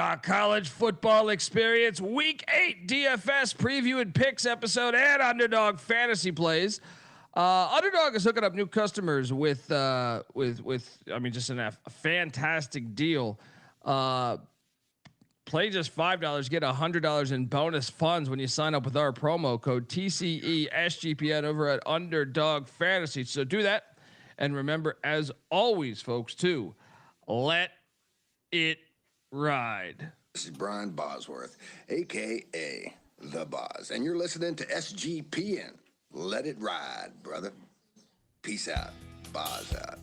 The college football experience, week 8 DFS preview and picks episode and Underdog fantasy plays. Underdog is hooking up new customers with I mean, just a fantastic deal. Play just $5, get $100 in bonus funds when you sign up with our promo code TCESGPN over at Underdog Fantasy. So do that, and remember, as always, folks, to let it ride. This is Brian Bosworth, a.k.a. The Boz, and you're listening to SGPN. Let it ride, brother. Peace out. Boz out.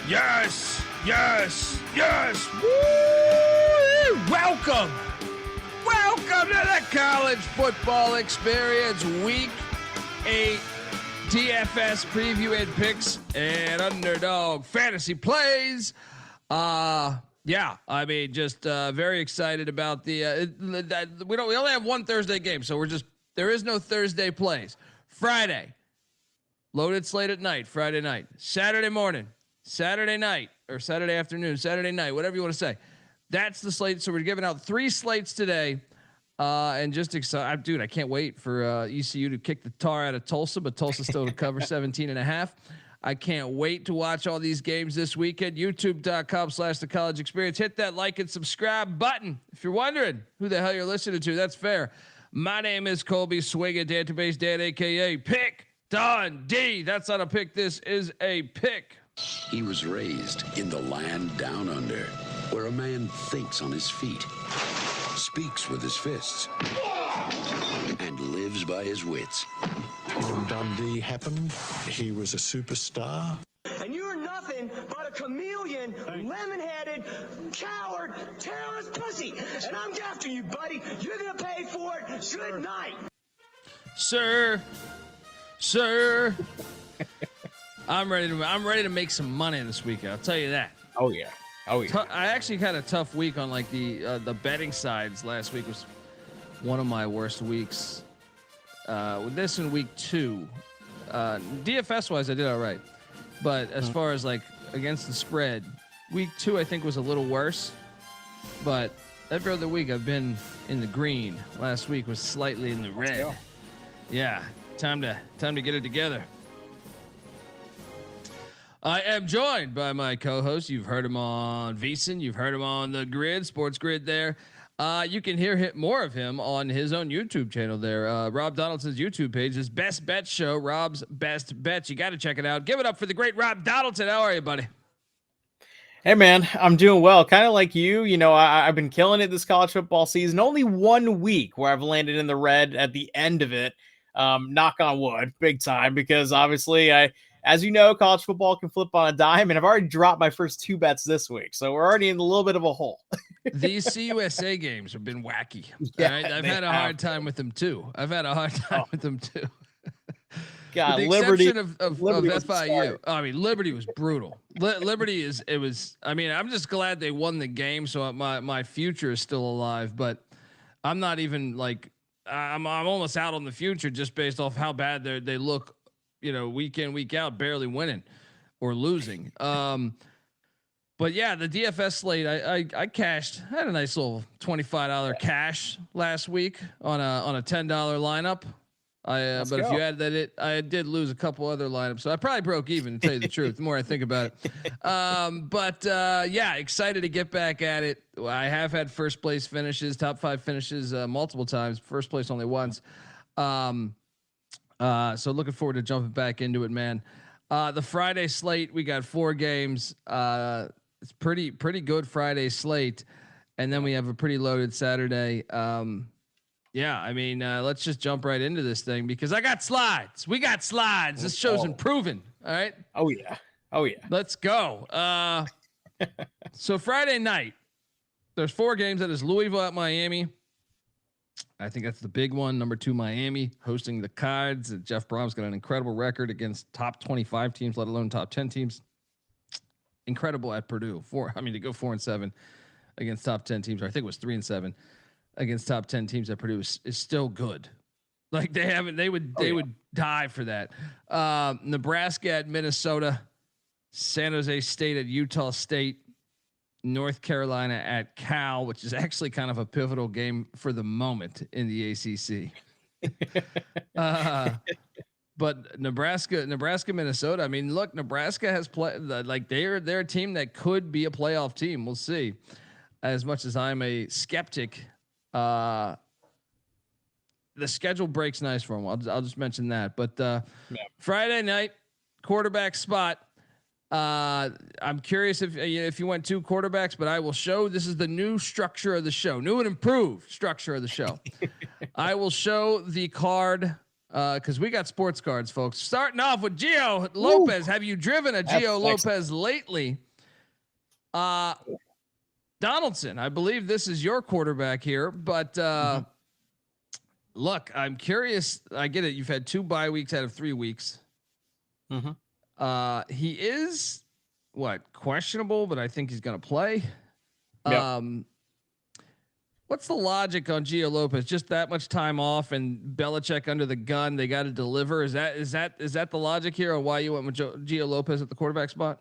Yes, yes, yes. Woo! Welcome to the college football experience, week 8 DFS preview and picks and Underdog fantasy plays. Yeah, I mean, just very excited about the. We only have one Thursday game, so there is no Thursday plays. Friday, loaded slate at night. Friday night, Saturday morning. Saturday night or Saturday afternoon, Saturday night, whatever you want to say. That's the slate. So we're giving out 3 slates today. And just excited, dude, I can't wait for ECU to kick the tar out of Tulsa, but Tulsa still to cover 17.5. I can't wait to watch all these games this weekend. YouTube.com/The College Experience. Hit that like and subscribe button. If you're wondering who the hell you're listening to, that's fair. My name is Colby Swinging Database Dan, a.k.a. Pick Dundee. That's not a pick. This is a pick. He was raised in the land down under, where a man thinks on his feet, speaks with his fists, and lives by his wits. When Dundee happened, he was a superstar. And you're nothing but a chameleon, lemon-headed, coward, terrorist pussy. And I'm after you, buddy. You're going to pay for it. Good night. Sir. I'm ready to make some money this weekend. I'll tell you that. Oh yeah. I actually had a tough week on like the betting sides. Last week was one of my worst weeks. With this in week 2, DFS wise, I did all right, but as far as like against the spread, week 2 I think was a little worse. But every other week I've been in the green. Last week was slightly in the red. Yeah, time to get it together. I am joined by my co-host. You've heard him on VSiN. You've heard him on the Grid, Sports Grid there. You can hear more of him on his own YouTube channel there. Rob Donaldson's YouTube page is Best Bet Show, Rob's Best Bets. You got to check it out. Give it up for the great Rob Donaldson. How are you, buddy? Hey, man, I'm doing well. Kind of like you. You know, I've been killing it this college football season. Only 1 week where I've landed in the red at the end of it. Knock on wood, big time, because obviously as you know, college football can flip on a dime, and I've already dropped my first 2 bets this week, so we're already in a little bit of a hole. These CUSA games have been wacky. Yeah, right? I've had a hard time with them too. God, with the Liberty exception of FIU. I mean, Liberty was brutal. Liberty I mean, I'm just glad they won the game, so my future is still alive. But I'm not even like I'm almost out on the future just based off how bad they look. You know, week in, week out, barely winning or losing. But yeah, the DFS slate, I cashed. I had a nice little $25 cash last week on a $10 lineup. But if you add that, I did lose a couple other lineups, so I probably broke even, to tell you the truth. The more I think about it, yeah, excited to get back at it. I have had first place finishes, top 5 finishes multiple times. First place only once. So looking forward to jumping back into it, man. The Friday slate, we got 4 games. It's pretty good Friday slate. And then we have a pretty loaded Saturday. Yeah, I mean, let's just jump right into this thing because I got slides. We got slides. This show's improving. All right. Oh yeah. Let's go. So Friday night, there's 4 games. That is Louisville at Miami, I think that's the big one. Number 2, Miami hosting the Cards. Jeff Brom's got an incredible record against top 25 teams, let alone top 10 teams. Incredible at Purdue. To go 4-7 against top 10 teams, or I think it was 3-7 against top 10 teams at Purdue is still good. Like they would die for that. Nebraska at Minnesota, San Jose State at Utah State, North Carolina at Cal, which is actually kind of a pivotal game for the moment in the ACC. But Nebraska, Minnesota. I mean, look, Nebraska has played like they're a team that could be a playoff team. We'll see. As much as I'm a skeptic, the schedule breaks nice for them. I'll just mention that. But Friday night quarterback spot. I'm curious if you went 2 quarterbacks, but I will show. This is the new structure of the show, new and improved structure of the show. I will show the card. Because we got sports cards, folks. Starting off with Gio Lopez. Have you driven a Gio Lopez lately? Donaldson, I believe this is your quarterback here. But look, I'm curious. I get it. You've had 2 bye weeks out of 3 weeks. He is questionable, but I think he's going to play. Yep. What's the logic on Gio Lopez? Just that much time off and Belichick under the gun. They got to deliver. Is that the logic here, or why you went with Gio Lopez at the quarterback spot?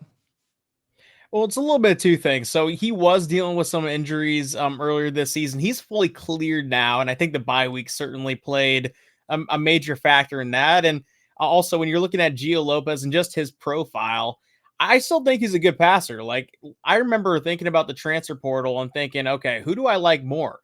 Well, it's a little bit of 2 things. So he was dealing with some injuries earlier this season. He's fully cleared now, and I think the bye week certainly played a major factor in that. And also, when you're looking at Gio Lopez and just his profile, I still think he's a good passer. Like, I remember thinking about the transfer portal and thinking, okay, who do I like more,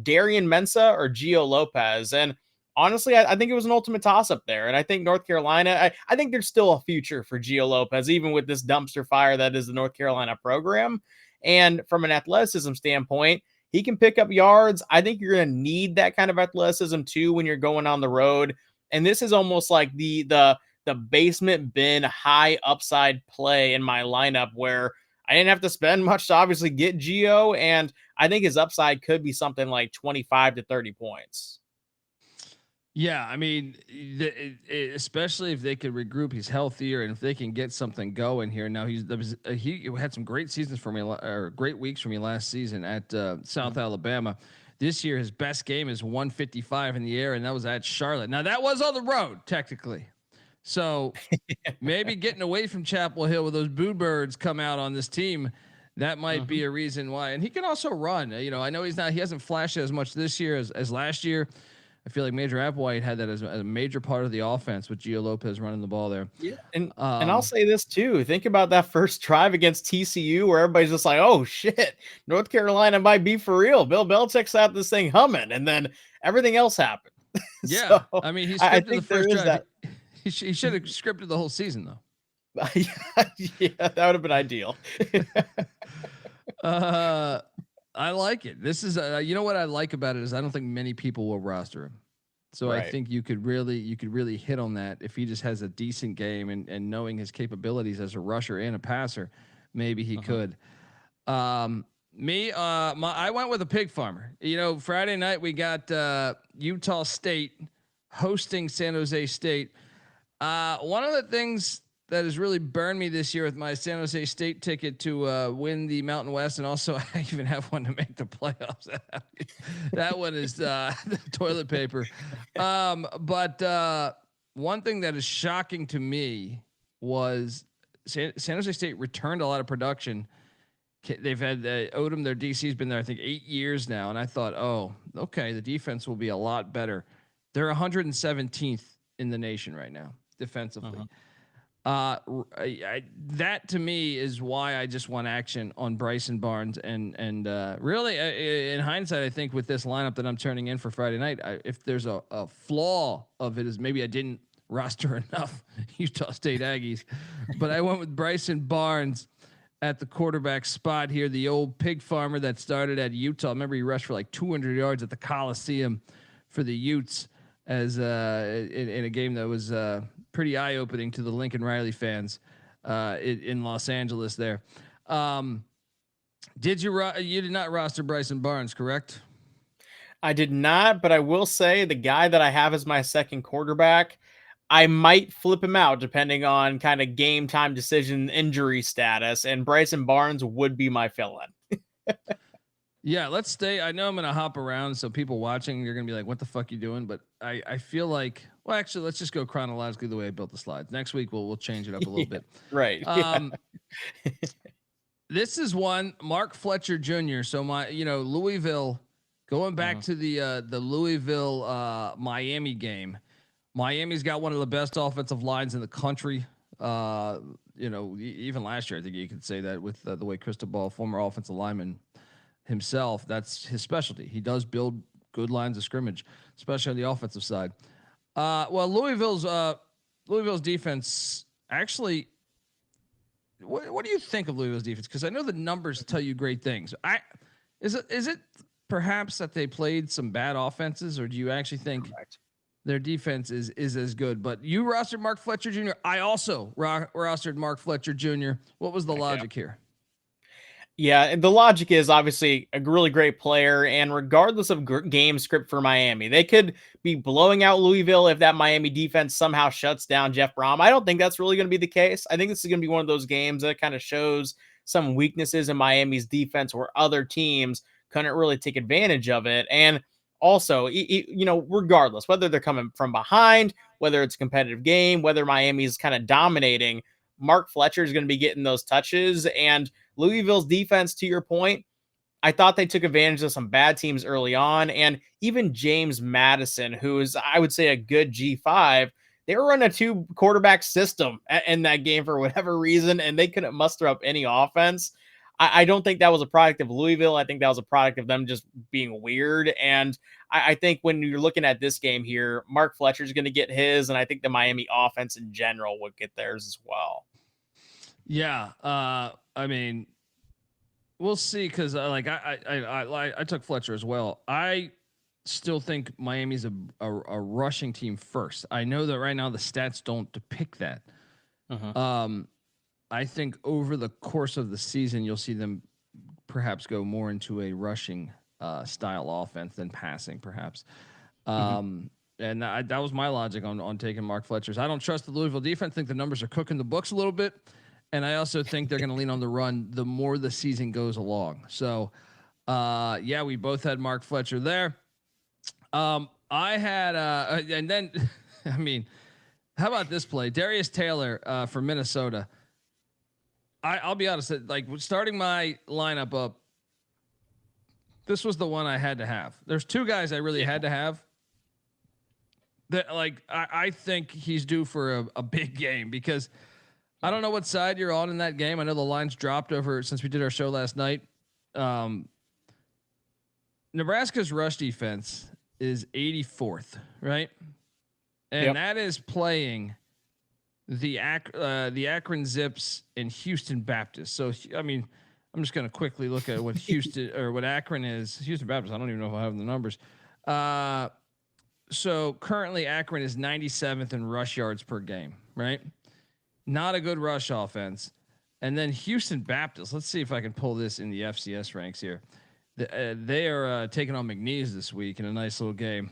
Darian Mensah or Gio Lopez? And honestly, I think it was an ultimate toss-up there. And I think North Carolina, I think there's still a future for Gio Lopez, even with this dumpster fire that is the North Carolina program. And from an athleticism standpoint, he can pick up yards. I think you're going to need that kind of athleticism too when you're going on the road. And this is almost like the basement bin high upside play in my lineup, where I didn't have to spend much to obviously get Gio, and I think his upside could be something like 25 to 30 points. Yeah, I mean, especially if they could regroup, he's healthier, and if they can get something going here. Now he had some great seasons for me, or great weeks for me last season at South Alabama. This year, his best game is 155 in the air, and that was at Charlotte. Now that was on the road, technically. So maybe getting away from Chapel Hill with those boo birds come out on this team, that might be a reason why. And he can also run. You know, I know he hasn't flashed as much this year as last year. I feel like Major Applewhite had that as a major part of the offense with Gio Lopez running the ball there. Yeah, and I'll say this too. Think about that first drive against TCU, where everybody's just like, "Oh shit, North Carolina might be for real." Bill Belichick's had this thing humming, and then everything else happened. Yeah, so, I mean, he scripted the first drive. That. He should have scripted the whole season, though. Yeah, that would have been ideal. I like it. This is, you know what I like about it is I don't think many people will roster him. So right. I think you could really hit on that if he just has a decent game and knowing his capabilities as a rusher and a passer, maybe he could. I went with a pig farmer. You know, Friday night we got Utah State hosting San Jose State. One of the things that has really burned me this year with my San Jose State ticket to win the Mountain West, and also I even have one to make the playoffs. That one is the toilet paper. But one thing that is shocking to me was San Jose State returned a lot of production. They've had Odom, their DC's been there, I think 8 years now. And I thought, oh, okay, the defense will be a lot better. They're 117th in the nation right now defensively. That to me is why I just want action on Bryson Barnes and really in hindsight, I think with this lineup that I'm turning in for Friday night, if there's a flaw of it is maybe I didn't roster enough Utah State Aggies, but I went with Bryson Barnes at the quarterback spot here. The old pig farmer that started at Utah. Remember he rushed for like 200 yards at the Coliseum for the Utes as in a game that was pretty eye-opening to the Lincoln Riley fans in Los Angeles there. You did not roster Bryson Barnes, correct? I did not, but I will say the guy that I have as my second quarterback, I might flip him out depending on kind of game time decision injury status, and Bryson Barnes would be my fill-in. Yeah, let's stay. I know I'm going to hop around, so people watching, you're going to be like, what the fuck you doing? But I feel like, well, actually, let's just go chronologically the way I built the slides. Next week, we'll change it up a little bit. Right. This is one, Mark Fletcher Jr. So Louisville, going back to the Louisville Miami game. Miami's got one of the best offensive lines in the country. Even last year, I think you could say that with the way Cristobal, former offensive lineman himself, that's his specialty. He does build good lines of scrimmage, especially on the offensive side. Louisville's defense actually. What do you think of Louisville's defense? Because I know the numbers tell you great things. Is it perhaps that they played some bad offenses, or do you actually think their defense is as good? But you rostered Mark Fletcher Jr. I also rostered Mark Fletcher Jr. What was the logic here? Yeah, and the logic is obviously a really great player, and regardless of game script for Miami, they could be blowing out Louisville if that Miami defense somehow shuts down Jeff Brom. I don't think that's really going to be the case. I think this is going to be one of those games that kind of shows some weaknesses in Miami's defense where other teams couldn't really take advantage of it. And also, regardless, whether they're coming from behind, whether it's a competitive game, whether Miami's kind of dominating, Mark Fletcher is going to be getting those touches. And Louisville's defense, to your point, I thought they took advantage of some bad teams early on. And even James Madison, who is, I would say, a good G5, they were running a 2-quarterback system in that game for whatever reason, and they couldn't muster up any offense. I don't think that was a product of Louisville. I think that was a product of them just being weird. And I think when you're looking at this game here, Mark Fletcher is going to get his, and I think the Miami offense in general would get theirs as well. Yeah. I mean, we'll see. Cause I took Fletcher as well. I still think Miami's a rushing team first. I know that right now the stats don't depict that. I think over the course of the season, you'll see them perhaps go more into a rushing style offense than passing, perhaps. And that was my logic on taking Mark Fletcher's. I don't trust the Louisville defense. I think the numbers are cooking the books a little bit. And I also think they're going to lean on the run the more the season goes along. So, we both had Mark Fletcher there. I had, and then, I mean, how about this play? Darius Taylor for Minnesota. I'll be honest, like starting my lineup up, this was the one I had to have. There's two guys I really had to have. That I think he's due for a big game, because I don't know what side you're on in that game. I know the lines dropped over since we did our show last night. Nebraska's rush defense is 84th, right? And that is playing the Akron Zips and Houston Baptist. So, I mean, I'm just going to quickly look at what Houston or what Akron is. Houston Baptist, I don't even know if I have the numbers. So currently Akron is 97th in rush yards per game, right? Not a good rush offense. And then Houston Baptist, let's see if I can pull this in the FCS ranks here. They are taking on McNeese this week in a nice little game.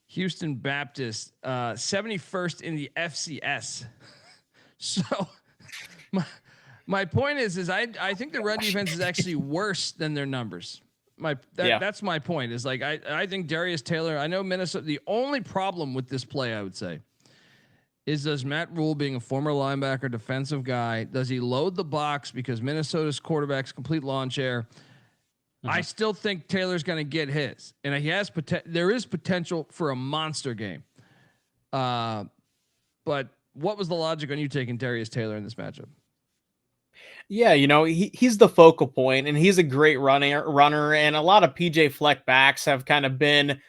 Houston Baptist, 71st in the FCS. So my point is I think the run defense is actually worse than their numbers. That's my point, is like I think Darius Taylor, I know Minnesota, the only problem with this play, I would say, is does Matt Rhule, being a former linebacker, defensive guy, does he load the box because Minnesota's quarterback's complete lawn chair? I still think Taylor's going to get his, and he has there is potential for a monster game. But what was the logic on you taking Darius Taylor in this matchup? Yeah, he's the focal point, and he's a great runner, and a lot of PJ Fleck backs have kind of been,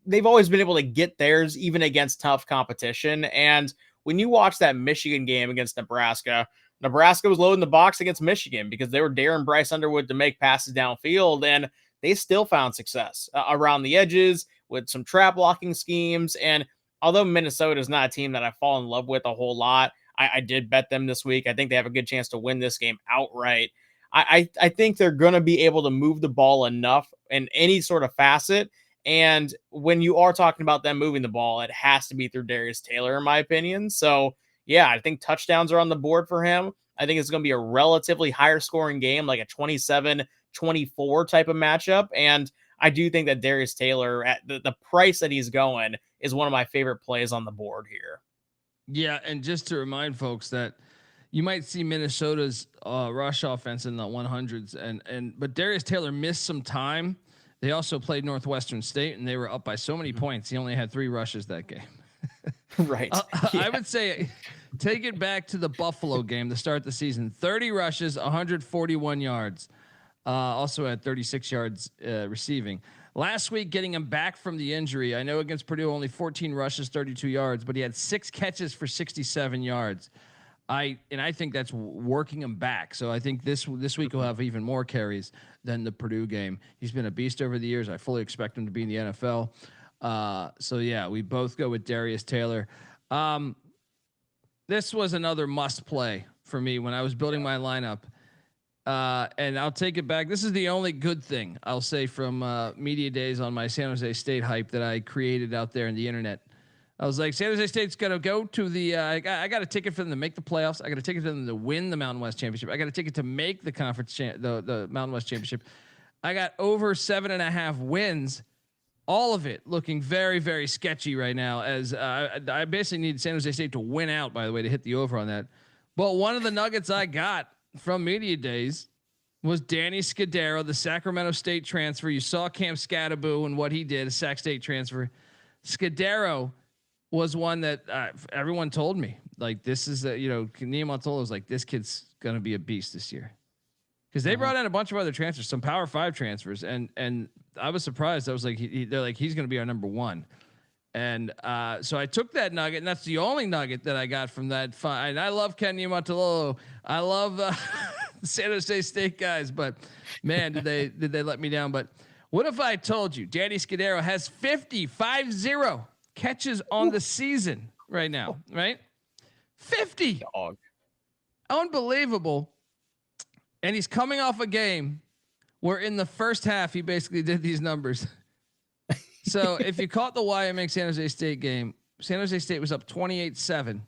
they've always been able to get theirs even against tough competition. And when you watch that Michigan game against Nebraska was loading the box against Michigan because they were daring Bryce Underwood to make passes downfield, and they still found success around the edges with some trap blocking schemes. And although Minnesota is not a team that I fall in love with a whole lot, I did bet them this week. I think they have a good chance to win this game outright. I think they're going to be able to move the ball enough in any sort of facet And when you are talking about them moving the ball, it has to be through Darius Taylor, in my opinion. So, yeah, I think touchdowns are on the board for him. I think it's going to be a relatively higher scoring game, like a 27-24 type of matchup. And I do think that Darius Taylor, at the price that he's going, is one of my favorite plays on the board here. Yeah, and just to remind folks that you might see Minnesota's rush offense in the 100s, but Darius Taylor missed some time. They also played Northwestern State, and they were up by so many points. He only had 3 rushes that game. Right. Yeah. I would say take it back to the Buffalo game to start the season. 30 rushes, 141 yards. Also had 36 yards receiving. Last week, getting him back from the injury. I know against Purdue, only 14 rushes, 32 yards, but he had 6 catches for 67 yards. I think that's working him back. So I think this week he'll have even more carries than the Purdue game. He's been a beast over the years. I fully expect him to be in the NFL. So yeah, we both go with Darius Taylor. This was another must play for me when I was building my lineup. And I'll take it back. This is the only good thing I'll say from media days on my San Jose State hype that I created out there in the internet. I was like, San Jose State's going to go to the I got a ticket for them to make the playoffs. I got a ticket for them to win the Mountain West Championship. I got a ticket to make the conference the Mountain West Championship. I got over 7.5 wins. All of it looking very, very sketchy right now, as I basically need San Jose State to win out, by the way, to hit the over on that. But one of the nuggets I got from media days was Danny Scudero, the Sacramento State transfer. You saw Cam Scadaboo and what he did, a Sac State transfer. Scudero was one that everyone told me, like, this is Niumatalolo was like, this kid's going to be a beast this year. Because they brought in a bunch of other transfers, some Power 5 transfers, and I was surprised. I was like, they're like, he's going to be our number 1. And so I took that nugget, and that's the only nugget that I got from that. And I love Ken Niumatalolo. I love the San Jose State guys, but man, did they let me down. But what if I told you Danny Scudero has 50 catches on the season right now, right? 50. Dog. Unbelievable. And he's coming off a game where in the first half, he basically did these numbers. So if you caught the Wyoming San Jose State game, San Jose State was up 28-7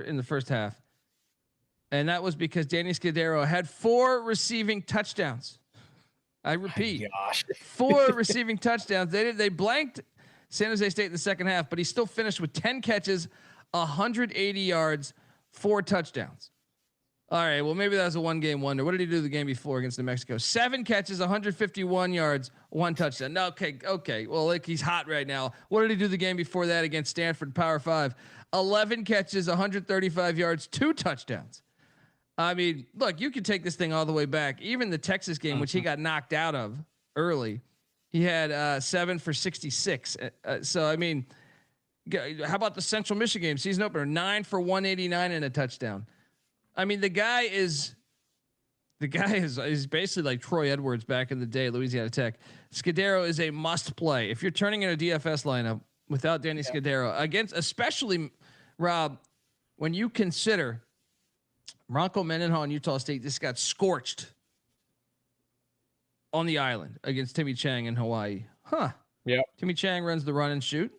in the first half. And that was because Danny Scudero had 4 receiving touchdowns. I repeat, 4 receiving touchdowns. They blanked San Jose State in the second half, but he still finished with 10 catches, 180 yards, 4 touchdowns. All right, well, maybe that was a one-game wonder. What did he do the game before against New Mexico? 7 catches, 151 yards, 1 touchdown. No, okay. Well, like, he's hot right now. What did he do the game before that against Stanford Power 5? 11 catches, 135 yards, 2 touchdowns. I mean, look, you could take this thing all the way back. Even the Texas game, which he got knocked out of early, he had 7 for 66. So, I mean, how about the Central Michigan game, season opener? 9 for 189 and a touchdown. I mean, the guy is basically like Troy Edwards back in the day, Louisiana Tech. Scudero is a must play. If you're turning in a DFS lineup without Danny Scudero, against, especially Rob, when you consider Bronco Mendenhall and Utah State just got scorched on the island against Timmy Chang in Hawaii. Yeah. Timmy Chang runs the run and shoot.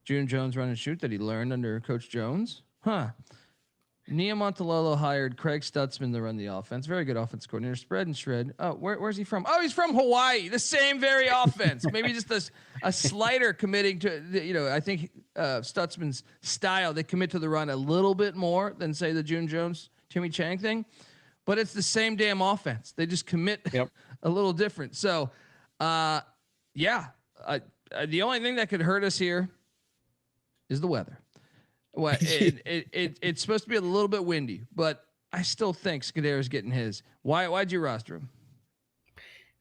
June Jones run and shoot that he learned under Coach Jones. Niumatalolo hired Craig Stutzman to run the offense. Very good offense coordinator. Spread and shred. Oh, where's he from? Oh, he's from Hawaii. The same very offense. Maybe just a slighter committing to, I think Stutzman's style, they commit to the run a little bit more than, say, the June Jones, Timmy Chang thing. But it's the same damn offense. They just commit a little different. So, the only thing that could hurt us here is the weather. Well, it's supposed to be a little bit windy, but I still think Scudero's getting his. Why'd you roster him?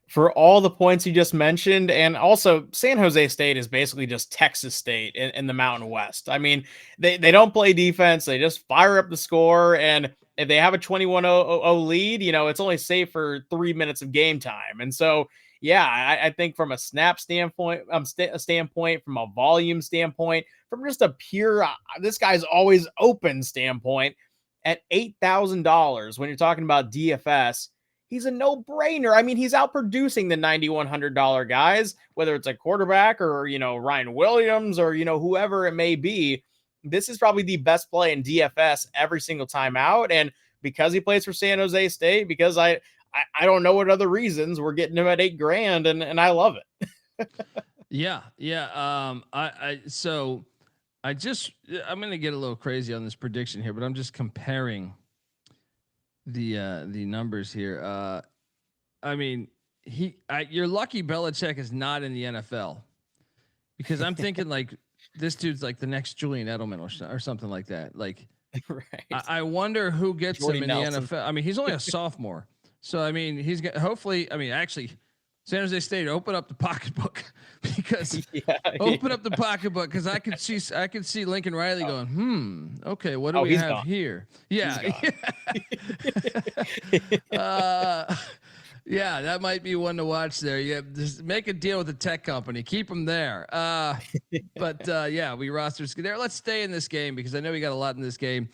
For all the points you just mentioned, and also San Jose State is basically just Texas State in the Mountain West. I mean, they don't play defense. They just fire up the score, and if they have a 21-0 lead, it's only safe for 3 minutes of game time. And so, yeah, I think from a snap standpoint, from a volume standpoint, from just a pure, this guy's always open standpoint, at $8,000, when you're talking about DFS, he's a no-brainer. I mean, he's outproducing the $9,100 guys, whether it's a quarterback or, Ryan Williams or, whoever it may be. This is probably the best play in DFS every single time out. And because he plays for San Jose State, because I don't know what other reasons, we're getting him at $8,000 and I love it. Yeah. I'm going to get a little crazy on this prediction here, but I'm just comparing the numbers here. You're lucky Belichick is not in the NFL, because I'm thinking like this dude's like the next Julian Edelman or something like that. Like, right. I wonder who gets Jordy him in Nelson. the NFL. I mean, he's only a sophomore, so I mean, he's got actually. San Jose State, open up the pocketbook because open up the pocketbook because I could see Lincoln Riley going, okay, what do we have gone. Here? Yeah. Yeah, that might be one to watch there. Yeah, just make a deal with the tech company, keep them there. We roster Scudero. Let's stay in this game because I know we got a lot in this game.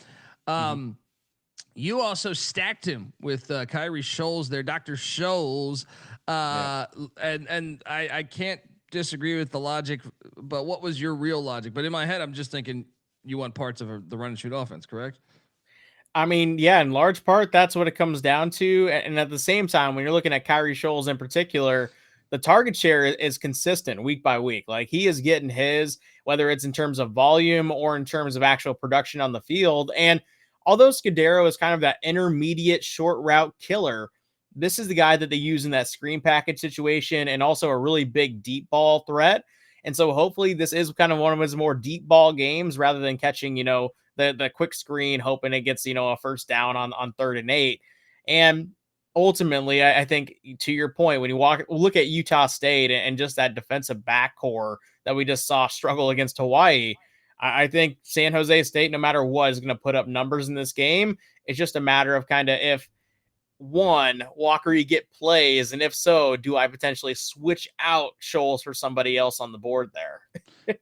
You also stacked him with Kyrie Scholes there, Dr. Scholes. And I can't disagree with the logic, but what was your real logic? But in my head, I'm just thinking you want parts of the run and shoot offense, correct? I mean, yeah, in large part, that's what it comes down to. And at the same time, when you're looking at Kyrie Scholes in particular, the target share is consistent week by week. Like, he is getting his, whether it's in terms of volume or in terms of actual production on the field. And although Scudero is kind of that intermediate short route killer, this is the guy that they use in that screen package situation and also a really big deep ball threat. And so hopefully this is kind of one of his more deep ball games rather than catching, the quick screen, hoping it gets, a first down on 3rd and 8. And ultimately, I think to your point, when you look at Utah State and just that defensive back core that we just saw struggle against Hawaii, I think San Jose State, no matter what, is going to put up numbers in this game. It's just a matter of kind of if, one, Walker, you get plays, and if so, do I potentially switch out Scholes for somebody else on the board there?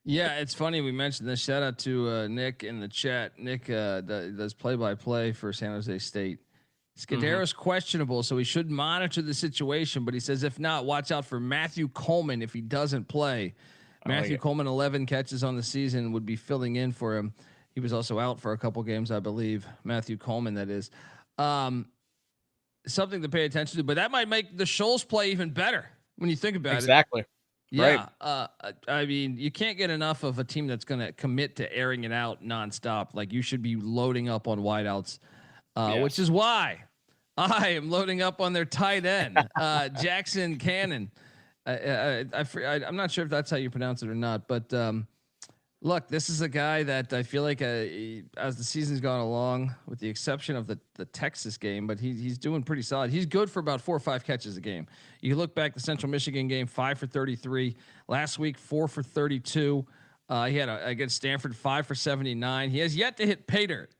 Yeah, it's funny we mentioned this. Shout out to Nick in the chat. Nick does play-by-play for San Jose State. Scudero's questionable, so we should monitor the situation, but he says if not, watch out for Matthew Coleman if he doesn't play. Matthew Coleman, 11 catches on the season, would be filling in for him. He was also out for a couple games, I believe. Matthew Coleman, that is. Something to pay attention to, but that might make the Scholes play even better when you think about it. Exactly. Yeah. Right. I mean, you can't get enough of a team that's going to commit to airing it out nonstop. Like, you should be loading up on wideouts, which is why I am loading up on their tight end, Jackson Cannon. I'm not sure if that's how you pronounce it or not, but look, this is a guy that I feel like as the season's gone along, with the exception of the Texas game, but he's doing pretty solid. He's good for about 4 or 5 catches a game. You look back the Central Michigan game, 5 for 33. Last week, 4 for 32. He had against Stanford, 5 for 79. He has yet to hit pay dirt.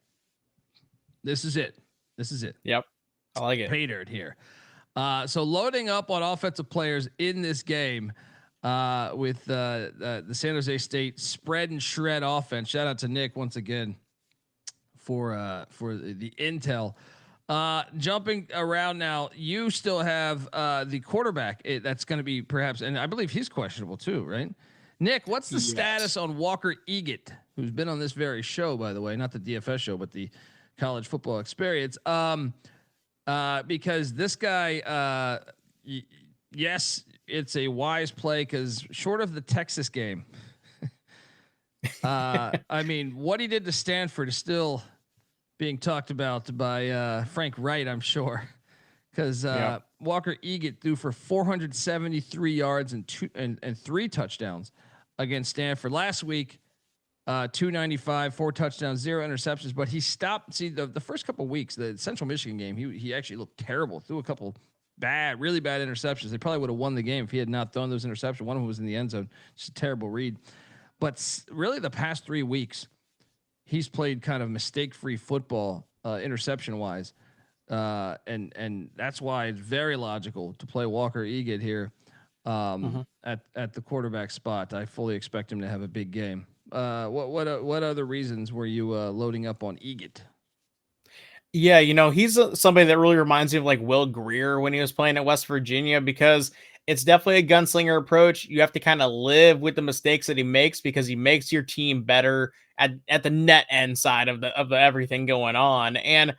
This is it. Yep. I like it. Pay dirt here. So loading up on offensive players in this game. With the San Jose State spread and shred offense. Shout out to Nick once again for the intel. Jumping around now, you still have the quarterback that's going to be perhaps, and I believe he's questionable too, right? Nick, what's the status on Walker Eaget, who's been on this very show, by the way, not the DFS show, but the college football experience? Because this guy, yes, it's a wise play because short of the Texas game, I mean, what he did to Stanford is still being talked about by Frank Wright, I'm sure, because Walker Eaget threw for 473 yards and 3 touchdowns against Stanford last week. 295, 4 touchdowns, 0 interceptions, but he stopped. See, the first couple of weeks, the Central Michigan game, he actually looked terrible. Threw a couple really bad interceptions. They probably would have won the game if he had not thrown those interceptions. One of them was in the end zone. Just a terrible read. But really, the past 3 weeks, he's played kind of mistake-free football, interception-wise, and that's why it's very logical to play Walker Eaget here at the quarterback spot. I fully expect him to have a big game. What other reasons were you loading up on Eaget? Yeah, he's somebody that really reminds me of like Will Greer when he was playing at West Virginia, because it's definitely a gunslinger approach. You have to kind of live with the mistakes that he makes, because he makes your team better at the net end side of the everything going on. And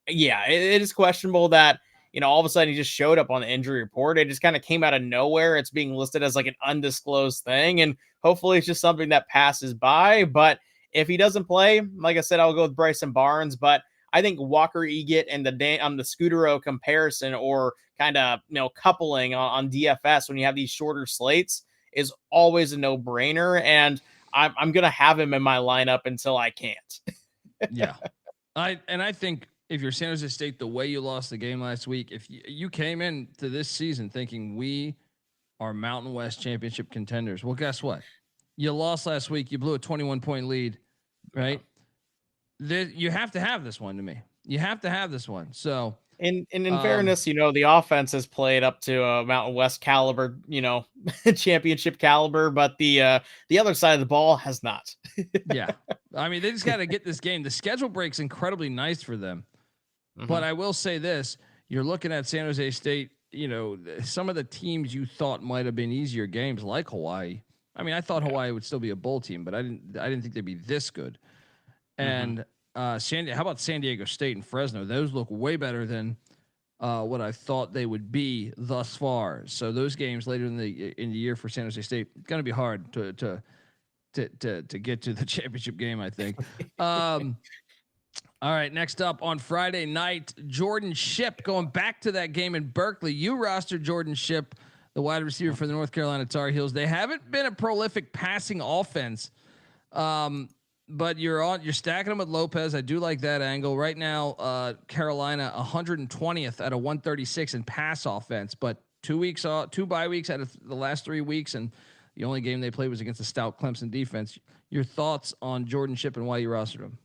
yeah, it is questionable that, all of a sudden he just showed up on the injury report. It just kind of came out of nowhere. It's being listed as like an undisclosed thing, and hopefully it's just something that passes by. But if he doesn't play, like I said, I'll go with Bryson Barnes. But I think Walker Eget and the Scudero comparison, or kind of coupling on DFS when you have these shorter slates, is always a no-brainer, and I'm gonna have him in my lineup until I can't. Yeah, I think if you're San Jose State, the way you lost the game last week, if you came into this season thinking we are Mountain West championship contenders, well, guess what? You lost last week. You blew a 21-point lead, right? You have to have this one to me. You have to have this one. So, in fairness, the offense has played up to a Mountain West caliber, championship caliber, but the other side of the ball has not. Yeah. I mean, they just got to get this game. The schedule break's incredibly nice for them. Mm-hmm. But I will say this, you're looking at San Jose State, some of the teams you thought might have been easier games, like Hawaii. I mean, I thought Hawaii would still be a bowl team, but I didn't think they'd be this good. And how about San Diego State and Fresno? Those look way better than what I thought they would be thus far. So those games later in the year for San Jose State, going to be hard to get to the championship game, I think. All right, next up on Friday night, Jordan Shipp going back to that game in Berkeley. You rostered Jordan Shipp, the wide receiver for the North Carolina Tar Heels. They haven't been a prolific passing offense, but you're stacking them with Lopez. I do like that angle. Right now, Carolina 120th out of 136 in pass offense, but 2 weeks off, 2 bye weeks out of the last 3 weeks, and the only game they played was against the stout Clemson defense. Your thoughts on Jordan Shipp and why you rostered him?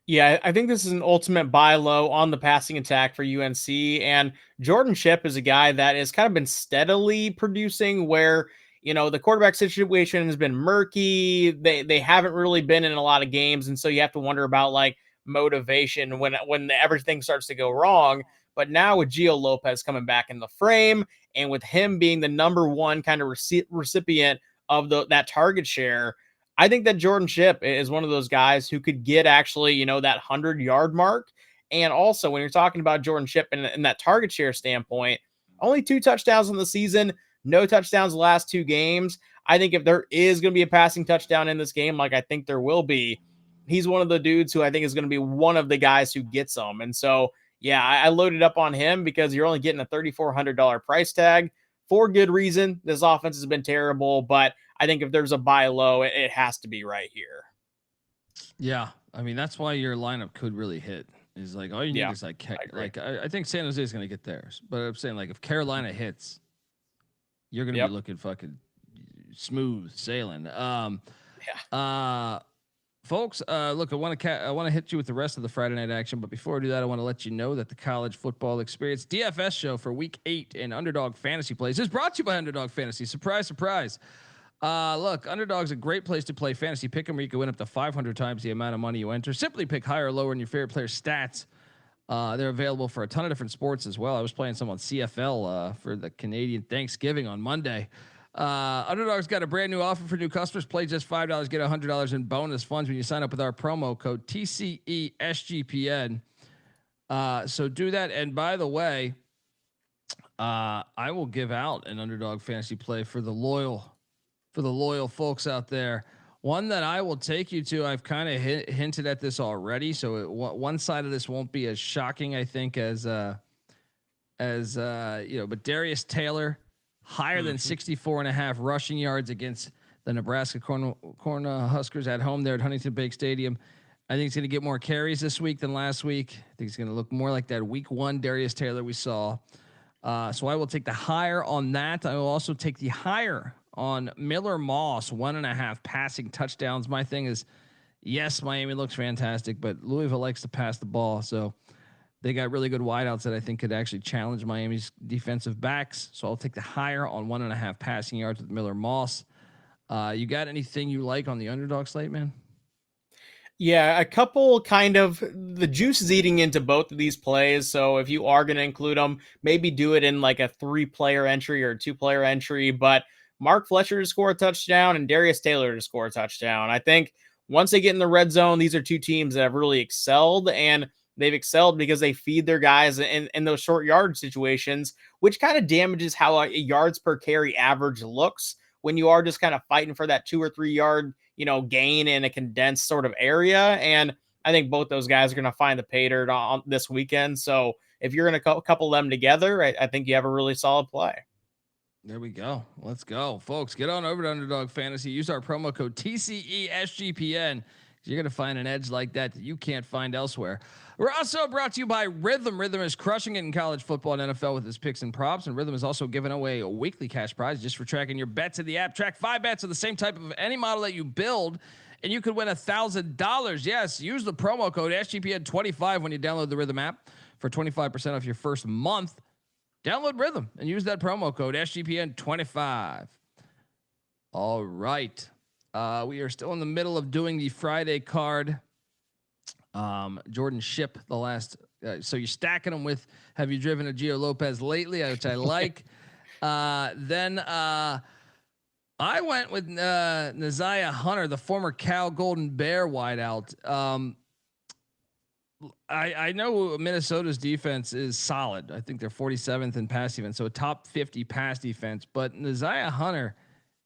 Yeah, I think this is an ultimate buy low on the passing attack for UNC. And Jordan Shipp is a guy that has kind of been steadily producing where, the quarterback situation has been murky. They haven't really been in a lot of games. And so you have to wonder about like motivation when everything starts to go wrong. But now with Gio Lopez coming back in the frame, and with him being the number one kind of recipient of that target share, I think that Jordan Shipp is one of those guys who could get actually, that 100-yard mark. And also when you're talking about Jordan Shipp in that target share standpoint, only 2 touchdowns in the season, no touchdowns the last 2 games. I think if there is going to be a passing touchdown in this game, like I think there will be, he's one of the dudes who I think is going to be one of the guys who gets them. And so, yeah, I loaded up on him because you're only getting a $3,400 price tag for good reason. This offense has been terrible, but I think if there's a buy low, it has to be right here. Yeah. I mean, that's why your lineup could really hit. Is like all you need is I think San Jose is going to get theirs, but I'm saying like if Carolina hits, you're going to be looking fucking smooth sailing. Folks, look, I want to hit you with the rest of the Friday night action, but before I do that, I want to let you know that the College Football Experience DFS show for Week 8 in Underdog Fantasy Plays is brought to you by Underdog Fantasy. Surprise, surprise. Look, Underdog's a great place to play fantasy pick'em where you can win up to 500 times the amount of money you enter. Simply pick higher or lower in your favorite player's stats. They're available for a ton of different sports as well. I was playing some on CFL for the Canadian Thanksgiving on Monday. Underdog's got a brand new offer for new customers. Play just $5, get $100 in bonus funds when you sign up with our promo code TCESGPN. So do that. And by the way, I will give out an Underdog fantasy play for the loyal folks out there. One that I will take you to. I've kind of hinted at this already, so one side of this won't be as shocking, I think, as but Darius Taylor, higher than 64.5 rushing yards against the Nebraska Cornhuskers at home there at Huntington Bank Stadium. I think he's going to get more carries this week than last week. I think he's going to look more like that Week 1 Darius Taylor we saw. So I will take the higher on that. I will also take the higher on Miller Moss, 1.5 passing touchdowns. My thing is, yes, Miami looks fantastic, but Louisville likes to pass the ball. So they got really good wideouts that I think could actually challenge Miami's defensive backs. So I'll take the higher on 1.5 passing yards with Miller Moss. You got anything you like on the Underdog slate, man? Yeah, a couple kind of the juice is eating into both of these plays. So if you are going to include them, maybe do it in like a 3-player entry or a 2-player entry. But Mark Fletcher to score a touchdown and Darius Taylor to score a touchdown. I think once they get in the red zone, these are two teams that have really excelled, and they've excelled because they feed their guys in those short yard situations, which kind of damages how a yards per carry average looks when you are just kind of fighting for that 2 or 3 yard gain in a condensed sort of area. And I think both those guys are going to find the pay dirt on this weekend. So if you're going to couple them together, I think you have a really solid play. There we go. Let's go, folks. Get on over to Underdog Fantasy. Use our promo code TCESGPN. You're going to find an edge like that you can't find elsewhere. We're also brought to you by Rhythm. Rhythm is crushing it in college football and NFL with his picks and props. And Rhythm is also giving away a weekly cash prize just for tracking your bets in the app. Track 5 bets of the same type of any model that you build, and you could win $1,000. Yes, use the promo code SGPN25 when you download the Rhythm app for 25% off your first month. Download Rhythm and use that promo code SGPN25. All right. We are still in the middle of doing the Friday card. Jordan Ship, the last. So you're stacking them with, have you driven a Gio Lopez lately, which I like. Then I went with Naziah Hunter, the former Cal Golden Bear wideout. I know Minnesota's defense is solid. I think they're 47th in pass defense, so a top 50 pass defense. But Naziah Hunter,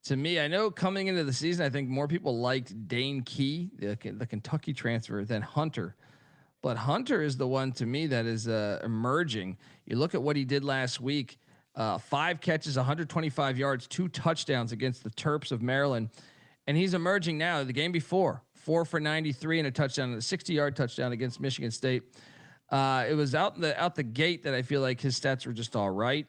to me, I know coming into the season, I think more people liked Dane Key, the Kentucky transfer, than Hunter. But Hunter is the one to me that is emerging. You look at what he did last week: 5 catches, 125 yards, 2 touchdowns against the Terps of Maryland, and he's emerging now. The game before, 4 for 93 and a touchdown, a 60-yard touchdown against Michigan State. It was out the gate that I feel like his stats were just all right,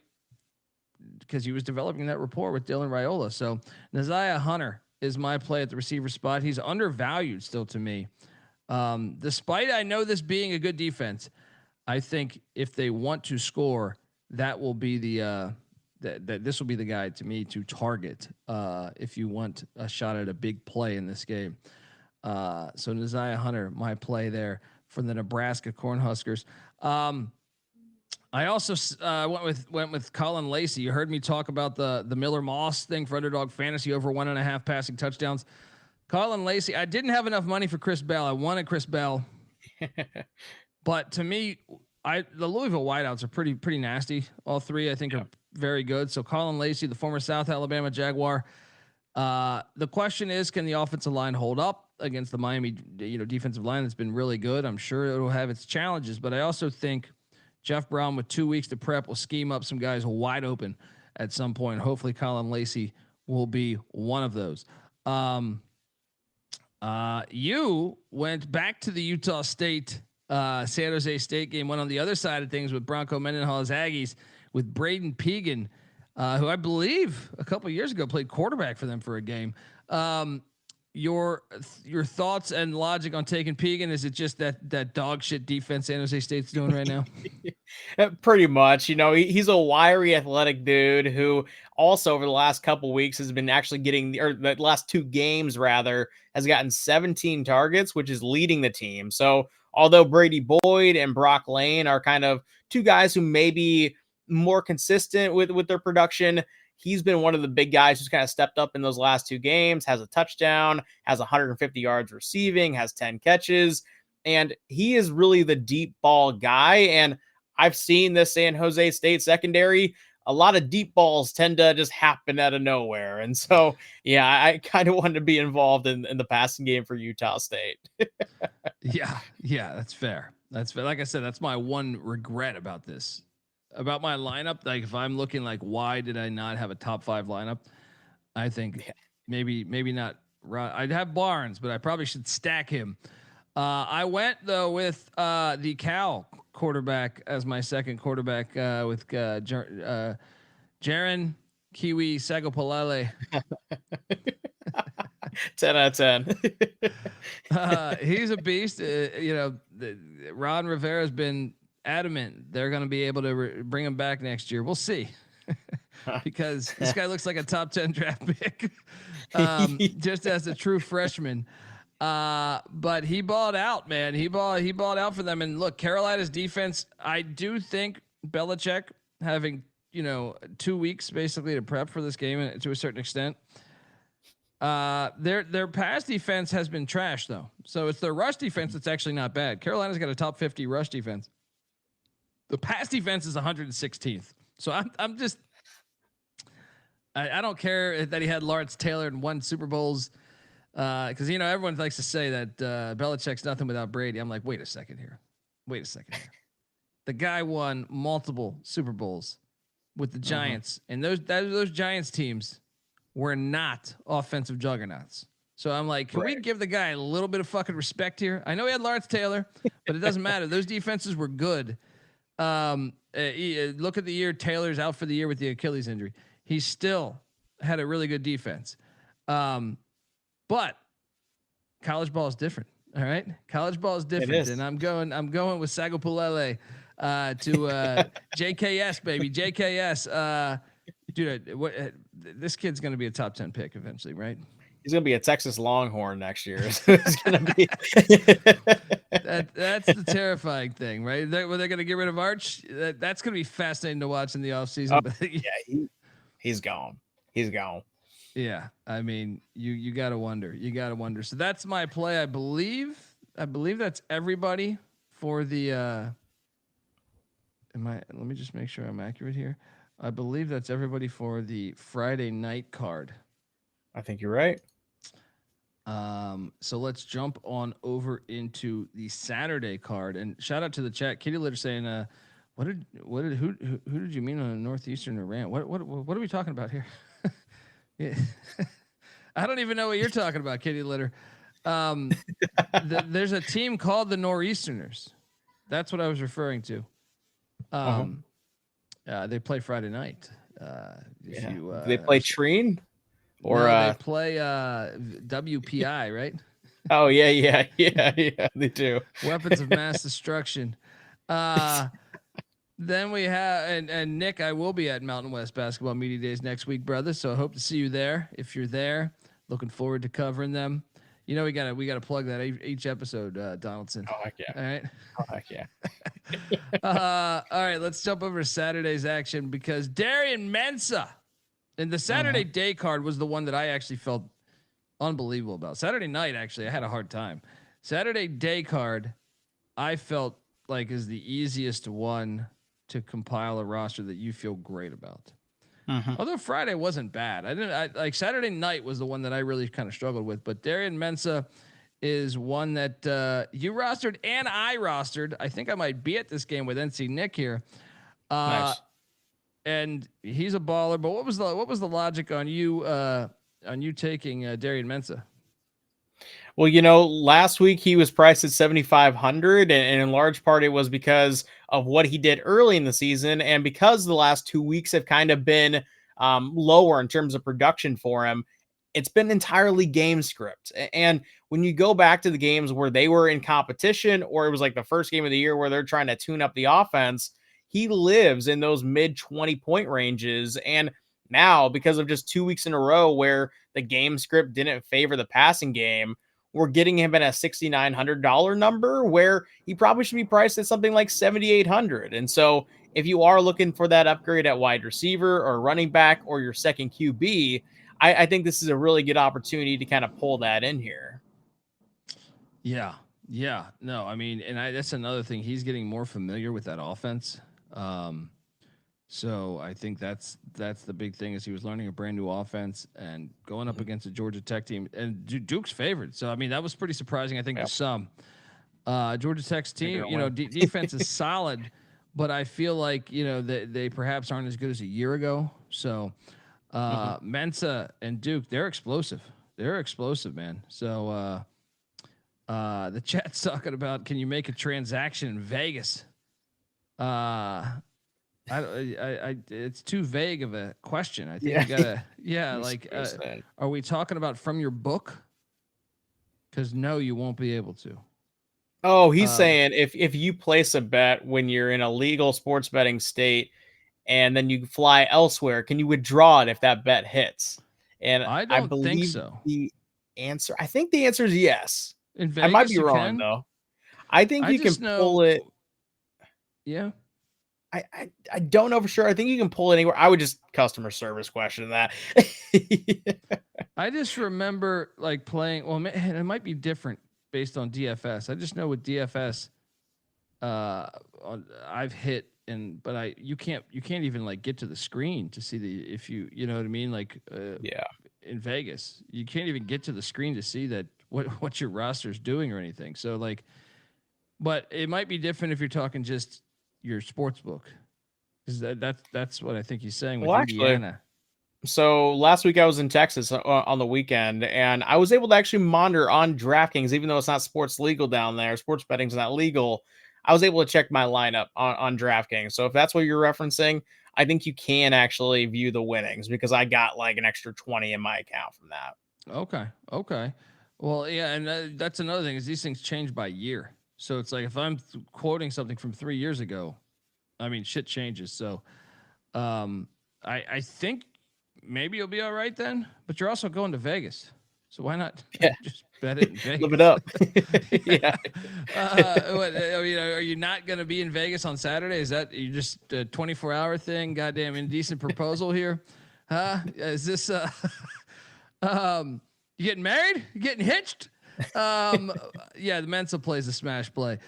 because he was developing that rapport with Dylan Raiola. So Naziah Hunter is my play at the receiver spot. He's undervalued still to me. Despite I know this being a good defense, I think if they want to score, that will be this will be the guy to me to target if you want a shot at a big play in this game. So Naziah Hunter, my play there for the Nebraska Cornhuskers. I also went with Colin Lacey. You heard me talk about the Miller Moss thing for Underdog Fantasy, over 1.5 passing touchdowns. Colin Lacey, I didn't have enough money for Chris Bell. I wanted Chris Bell, but to me, the Louisville wideouts are pretty nasty. All 3 I think are very good. So Colin Lacey, the former South Alabama Jaguar. The question is, can the offensive line hold up against the Miami defensive line that's been really good? I'm sure it'll have its challenges, but I also think Jeff Brown, with 2 weeks to prep, will scheme up some guys wide open at some point. Hopefully Colin Lacey will be one of those. You went back to the Utah State, San Jose State game, went on the other side of things with Bronco Mendenhall's Aggies with Braden Pegan, who I believe a couple of years ago played quarterback for them for a game. Your thoughts and logic on taking Pegan? Is it just that dog shit defense San Jose State's doing right now? Pretty much. He's a wiry, athletic dude who also over the last couple weeks has been actually getting, the last 2 games rather, has gotten 17 targets, which is leading the team. So although Brady Boyd and Brock Lane are kind of 2 guys who may be more consistent with their production, he's been one of the big guys who's kind of stepped up in those last 2 games, has a touchdown, has 150 yards receiving, has 10 catches, and he is really the deep ball guy. And I've seen this San Jose State secondary, a lot of deep balls tend to just happen out of nowhere. And so, yeah, I kind of wanted to be involved in the passing game for Utah State. Yeah, that's fair. That's fair. Like I said, that's my one regret about this. About my lineup, like if I'm looking like, why did I not have a top 5 lineup? I think maybe not. I'd have Barnes, but I probably should stack him. I went though with the Cal quarterback as my second quarterback with Jaron Kiwi Sagopalele. 10 out of 10. He's a beast. Ron Rivera's been adamant they're going to be able to bring him back next year. We'll see. Because this guy looks like a top 10 draft pick, just as a true freshman. But he balled out, man. He balled out for them. And look, Carolina's defense, I do think Belichick having, 2 weeks basically to prep for this game to a certain extent. Their pass defense has been trash though. So it's their rush defense that's actually not bad. Carolina's got a top 50 rush defense. The pass defense is 116th. So I'm just, I don't care that he had Lawrence Taylor and won Super Bowls. Cause everyone likes to say that, Belichick's nothing without Brady. I'm like, wait a second here. The guy won multiple Super Bowls with the Giants, and those Giants teams were not offensive juggernauts. So I'm like, can we give the guy a little bit of fucking respect here? I know he had Lawrence Taylor, but it doesn't matter. Those defenses were good. Look at the year Taylor's out for the year with the Achilles injury. He still had a really good defense. But college ball is different. All right. College ball is different. And I'm going with Sagapulele to JKS, baby. JKS. Dude, this kid's going to be a top 10 pick eventually, right? He's going to be a Texas Longhorn next year. It's going to be that's the terrifying thing, right? Were they going to get rid of Arch? That's going to be fascinating to watch in the offseason. He's gone. He's gone. Yeah, I mean, you got to wonder. So that's my play. I believe that's everybody for the. Let me just make sure I'm accurate here. I believe that's everybody for the Friday night card. I think you're right. So let's jump on over into the Saturday card, and shout out to the chat. Kitty Litter saying, who did you mean on a Northeastern Iran? What are we talking about here? Yeah. I don't even know what you're talking about, Kitty Litter. There's a team called the Northeasterners. That's what I was referring to. They play Friday night. They play Treen, or they play WPI, right? Oh yeah. They do. Weapons of mass destruction. Then we have and Nick, I will be at Mountain West Basketball Media Days next week, brother. So I hope to see you there. If you're there, looking forward to covering them. We gotta plug that each episode, Donaldson. Oh heck yeah! All right. Oh heck yeah! All right, let's jump over to Saturday's action because Darian Mensah and the Saturday day card was the one that I actually felt unbelievable about. Saturday night, actually, I had a hard time. Saturday day card, I felt like is the easiest one to compile a roster that you feel great about. Although Friday wasn't bad. I like Saturday night was the one that I really kind of struggled with, but Darian Mensah is one that you rostered and I rostered. I think I might be at this game with NC Nick here. Nice. And he's a baller, but what was the logic on you taking Darian Mensah? Well, last week he was priced at 7,500, and in large part it was because of what he did early in the season, and because the last 2 weeks have kind of been lower in terms of production for him. It's been entirely game script, and when you go back to the games where they were in competition, or it was like the first game of the year where they're trying to tune up the offense, he lives in those mid 20-point ranges. And now, because of just 2 weeks in a row where the game script didn't favor the passing game, we're getting him at a $6,900 number where he probably should be priced at something like $7,800. And so if you are looking for that upgrade at wide receiver or running back or your second QB, I think this is a really good opportunity to kind of pull that in here. Yeah. No, I mean, and that's another thing. He's getting more familiar with that offense. So I think that's the big thing is he was learning a brand new offense and going up against a Georgia Tech team, and Duke's favored. So, I mean, that was pretty surprising, I think, to some. Georgia Tech's team, defense is solid, but I feel like, they perhaps aren't as good as a year ago. So Mensah and Duke, they're explosive. They're explosive, man. So the chat's talking about, can you make a transaction in Vegas? It's too vague of a question. I think you gotta, are we talking about from your book? Because no, you won't be able to. Oh, he's saying if you place a bet when you're in a legal sports betting state and then you fly elsewhere, can you withdraw it if that bet hits? And I don't think so. answer. I think the answer is yes. In Vegas, I might be wrong though. I think you can pull it. Yeah. I don't know for sure. I think you can pull it anywhere. I would just customer service question that. I just remember like playing. Well, man, it might be different based on DFS. I just know with DFS, I've hit but you can't even like get to the screen to see if you know what I mean. Like in Vegas, you can't even get to the screen to see that what your roster is doing or anything. So like, but it might be different if you're talking just your sports book, because that's what I think he's saying with Indiana. Actually, so last week I was in Texas on the weekend, and I was able to actually monitor on DraftKings, even though it's not sports legal down there. Sports betting's not legal. I was able to check my lineup on DraftKings. So if that's what you're referencing, I think you can actually view the winnings, because I got like an extra 20 in my account from that. Okay. Well, yeah, and that's another thing is these things change by year. So it's like if I'm quoting something from 3 years ago, I mean, shit changes. So I think maybe you'll be all right then, but you're also going to Vegas. So why not just bet it in Vegas? Live it up. Yeah. Are you not going to be in Vegas on Saturday? Is that you just a 24-hour thing? Goddamn indecent proposal here. Is this you getting married? You getting hitched? The Mensa plays a smash play.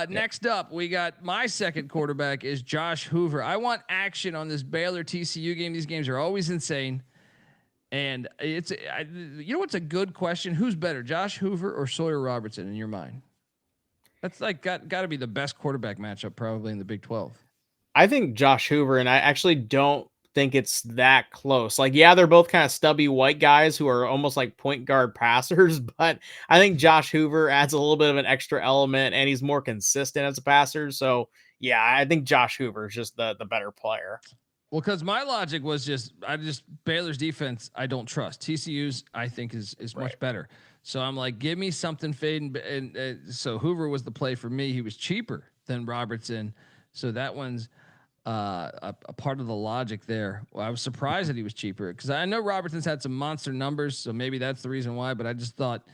Next up, we got my second quarterback is Josh Hoover. I want action on this Baylor TCU game. These games are always insane. And what's a good question? Who's better, Josh Hoover or Sawyer Robertson in your mind? That's like got to be the best quarterback matchup probably in the Big 12. I think Josh Hoover, and I actually don't think it's that close. Like, yeah, they're both kind of stubby white guys who are almost like point guard passers, but I think Josh Hoover adds a little bit of an extra element, and he's more consistent as a passer. So yeah, I think Josh Hoover is just the better player. Well, because my logic was Baylor's defense I don't trust. TCU's I think is much better. So I'm like, give me something fading, and so Hoover was the play for me. He was cheaper than Robertson, so that one's a part of the logic there. Well, I was surprised that he was cheaper because I know Robertson's had some monster numbers, so maybe that's the reason why. But I just thought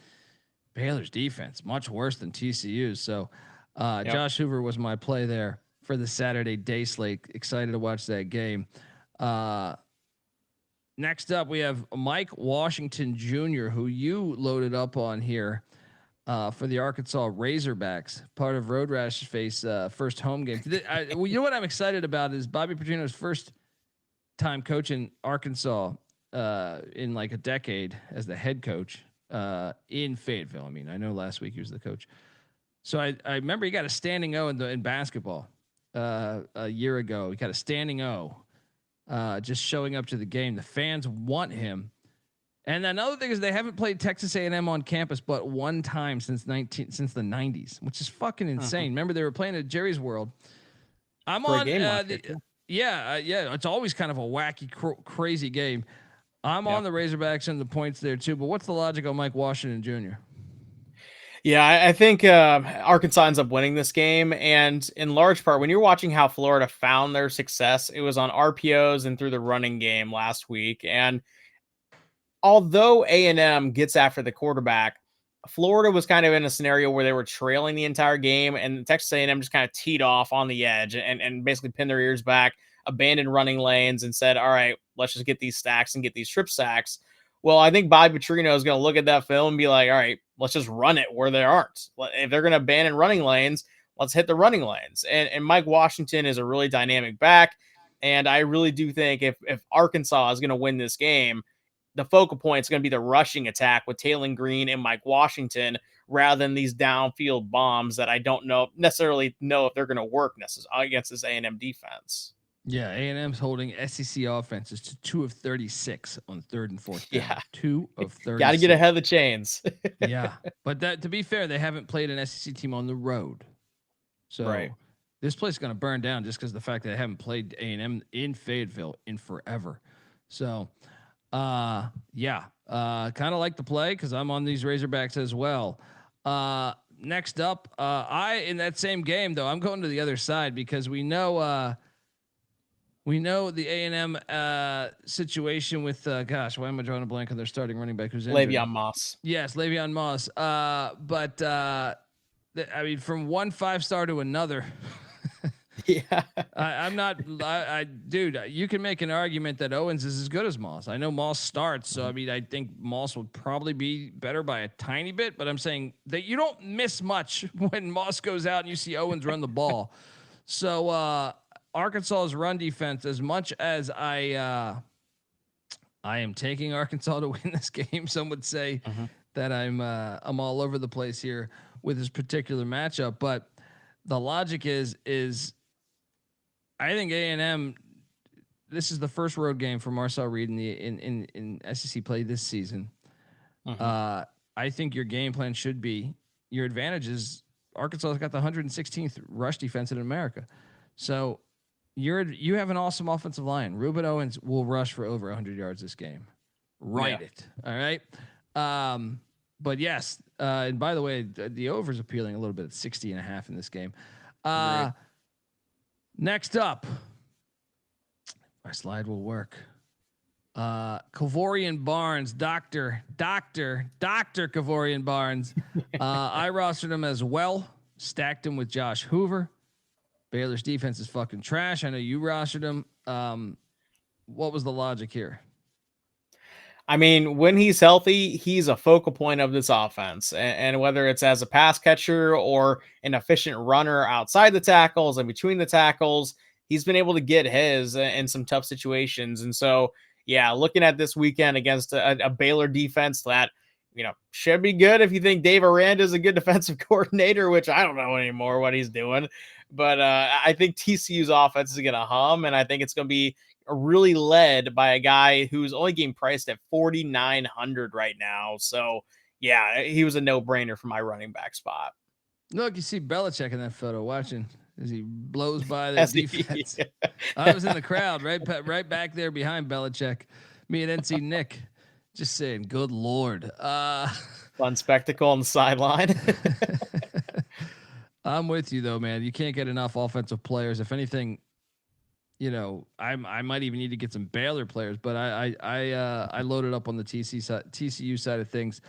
Baylor's defense much worse than TCU's. So Josh Hoover was my play there for the Saturday day slate. Excited to watch that game. Next up, we have Mike Washington Jr., who you loaded up on here for the Arkansas Razorbacks, part of Road Rash's first home game. You know what I'm excited about is Bobby Petrino's first time coaching Arkansas in like a decade as the head coach in Fayetteville. I mean, I know last week he was the coach. So I remember he got a standing O in basketball a year ago. He got a standing O just showing up to the game. The fans want him. And another thing is they haven't played Texas A&M on campus but one time since the 90s, which is fucking insane. Remember they were playing at Jerry's World. I'm on it's always kind of a wacky crazy game. I'm on the Razorbacks and the points there too, but what's the logic on Mike Washington Jr.? Yeah, I think Arkansas ends up winning this game, and in large part, when you're watching how Florida found their success, it was on RPOs and through the running game last week. And although A&M gets after the quarterback, Florida was kind of in a scenario where they were trailing the entire game, and Texas A&M just kind of teed off on the edge and basically pinned their ears back, abandoned running lanes, and said, all right, let's just get these stacks and get these strip sacks. Well, I think Bobby Petrino is going to look at that film and be like, all right, let's just run it where there aren't. If they're going to abandon running lanes, let's hit the running lanes. And Mike Washington is a really dynamic back. And I really do think if Arkansas is going to win this game, the focal point is going to be the rushing attack with Taylor Green and Mike Washington rather than these downfield bombs that I don't necessarily know if they're going to work necessarily against this A&M defense. Yeah, A&M's holding SEC offenses to 2 of 36 on 3rd and 4th down. Yeah, 2 of 36. Got to get ahead of the chains. Yeah, but to be fair, they haven't played an SEC team on the road, so this place is going to burn down just because the fact that they haven't played A&M in Fayetteville in forever. So, kind of like the play because I'm on these Razorbacks as well. Next up, in that same game though, I'm going to the other side because we know. We know the A&M situation with, gosh, why am I drawing a blank on their starting running back who's injured? Le'Veon Moss. Yes, Le'Veon Moss. I mean, from one 5-star to another. Yeah. I'm not, dude, you can make an argument that Owens is as good as Moss. I know Moss starts, so I mean, I think Moss would probably be better by a tiny bit, but I'm saying that you don't miss much when Moss goes out and you see Owens run the ball. So, Arkansas's run defense, as much as I am taking Arkansas to win this game, some would say that I'm all over the place here with this particular matchup, but the logic is I think A&M, this is the first road game for Marcel Reed in SEC play this season. I think your game plan should be, your advantage is Arkansas's got the 116th rush defense in America. So you have an awesome offensive line. Reuben Owens will rush for over 100 yards this game. Write it. All right. But yes. And by the way, the over is appealing a little bit at 60.5 in this game. Next up, my slide will work. Kavorian Barnes, Dr. Kavorian Barnes. I rostered him as well. Stacked him with Josh Hoover. Baylor's defense is fucking trash. I know you rostered him. What was the logic here? I mean, when he's healthy, he's a focal point of this offense. And whether it's as a pass catcher or an efficient runner outside the tackles and between the tackles, he's been able to get his in some tough situations. And so, yeah, looking at this weekend against a Baylor defense that, should be good if you think Dave Aranda is a good defensive coordinator, which I don't know anymore what he's doing. But I think TCU's offense is going to hum, and I think it's going to be really led by a guy who's only getting priced at 4,900 right now. So yeah, he was a no-brainer for my running back spot. Look, you see Belichick in that photo watching as he blows by the defense. I was in the crowd right back there behind Belichick. Me and NC Nick just saying, good Lord. Fun spectacle on the sideline. I'm with you though, man. You can't get enough offensive players. If anything, I might even need to get some Baylor players, but I loaded up on the TCU side of things.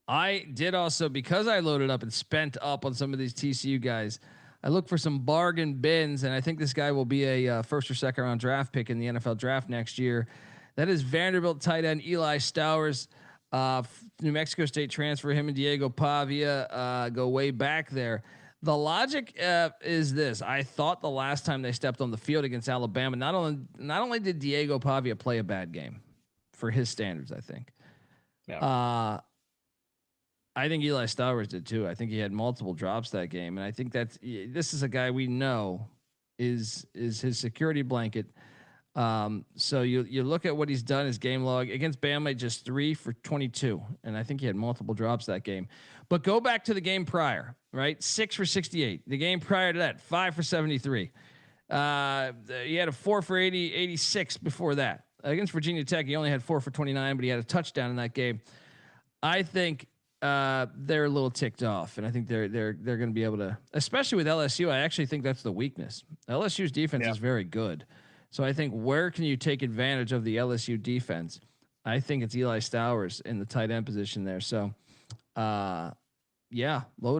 I did also, because I loaded up and spent up on some of these TCU guys, I look for some bargain bins, and I think this guy will be a first or second round draft pick in the NFL draft next year. That is Vanderbilt tight end Eli Stowers, New Mexico State transfer. Him and Diego Pavia go way back there. The logic is this. I thought the last time they stepped on the field against Alabama, not only did Diego Pavia play a bad game for his standards, I think. Yeah. I think Eli Stowers did too. I think he had multiple drops that game, and I think this is a guy we know is his security blanket. So you look at what he's done, his game log against Bama, just 3 for 22, and I think he had multiple drops that game. But go back to the game prior, right? 6 for 68. The game prior to that, 5 for 73. He had a 4 for 86 before that. Against Virginia Tech, he only had 4 for 29, but he had a touchdown in that game. I think they're a little ticked off, and I think they're going to be able to, especially with LSU. I actually think that's the weakness. LSU's defense is very good. So I think, where can you take advantage of the LSU defense? I think it's Eli Stowers in the tight end position there. So, load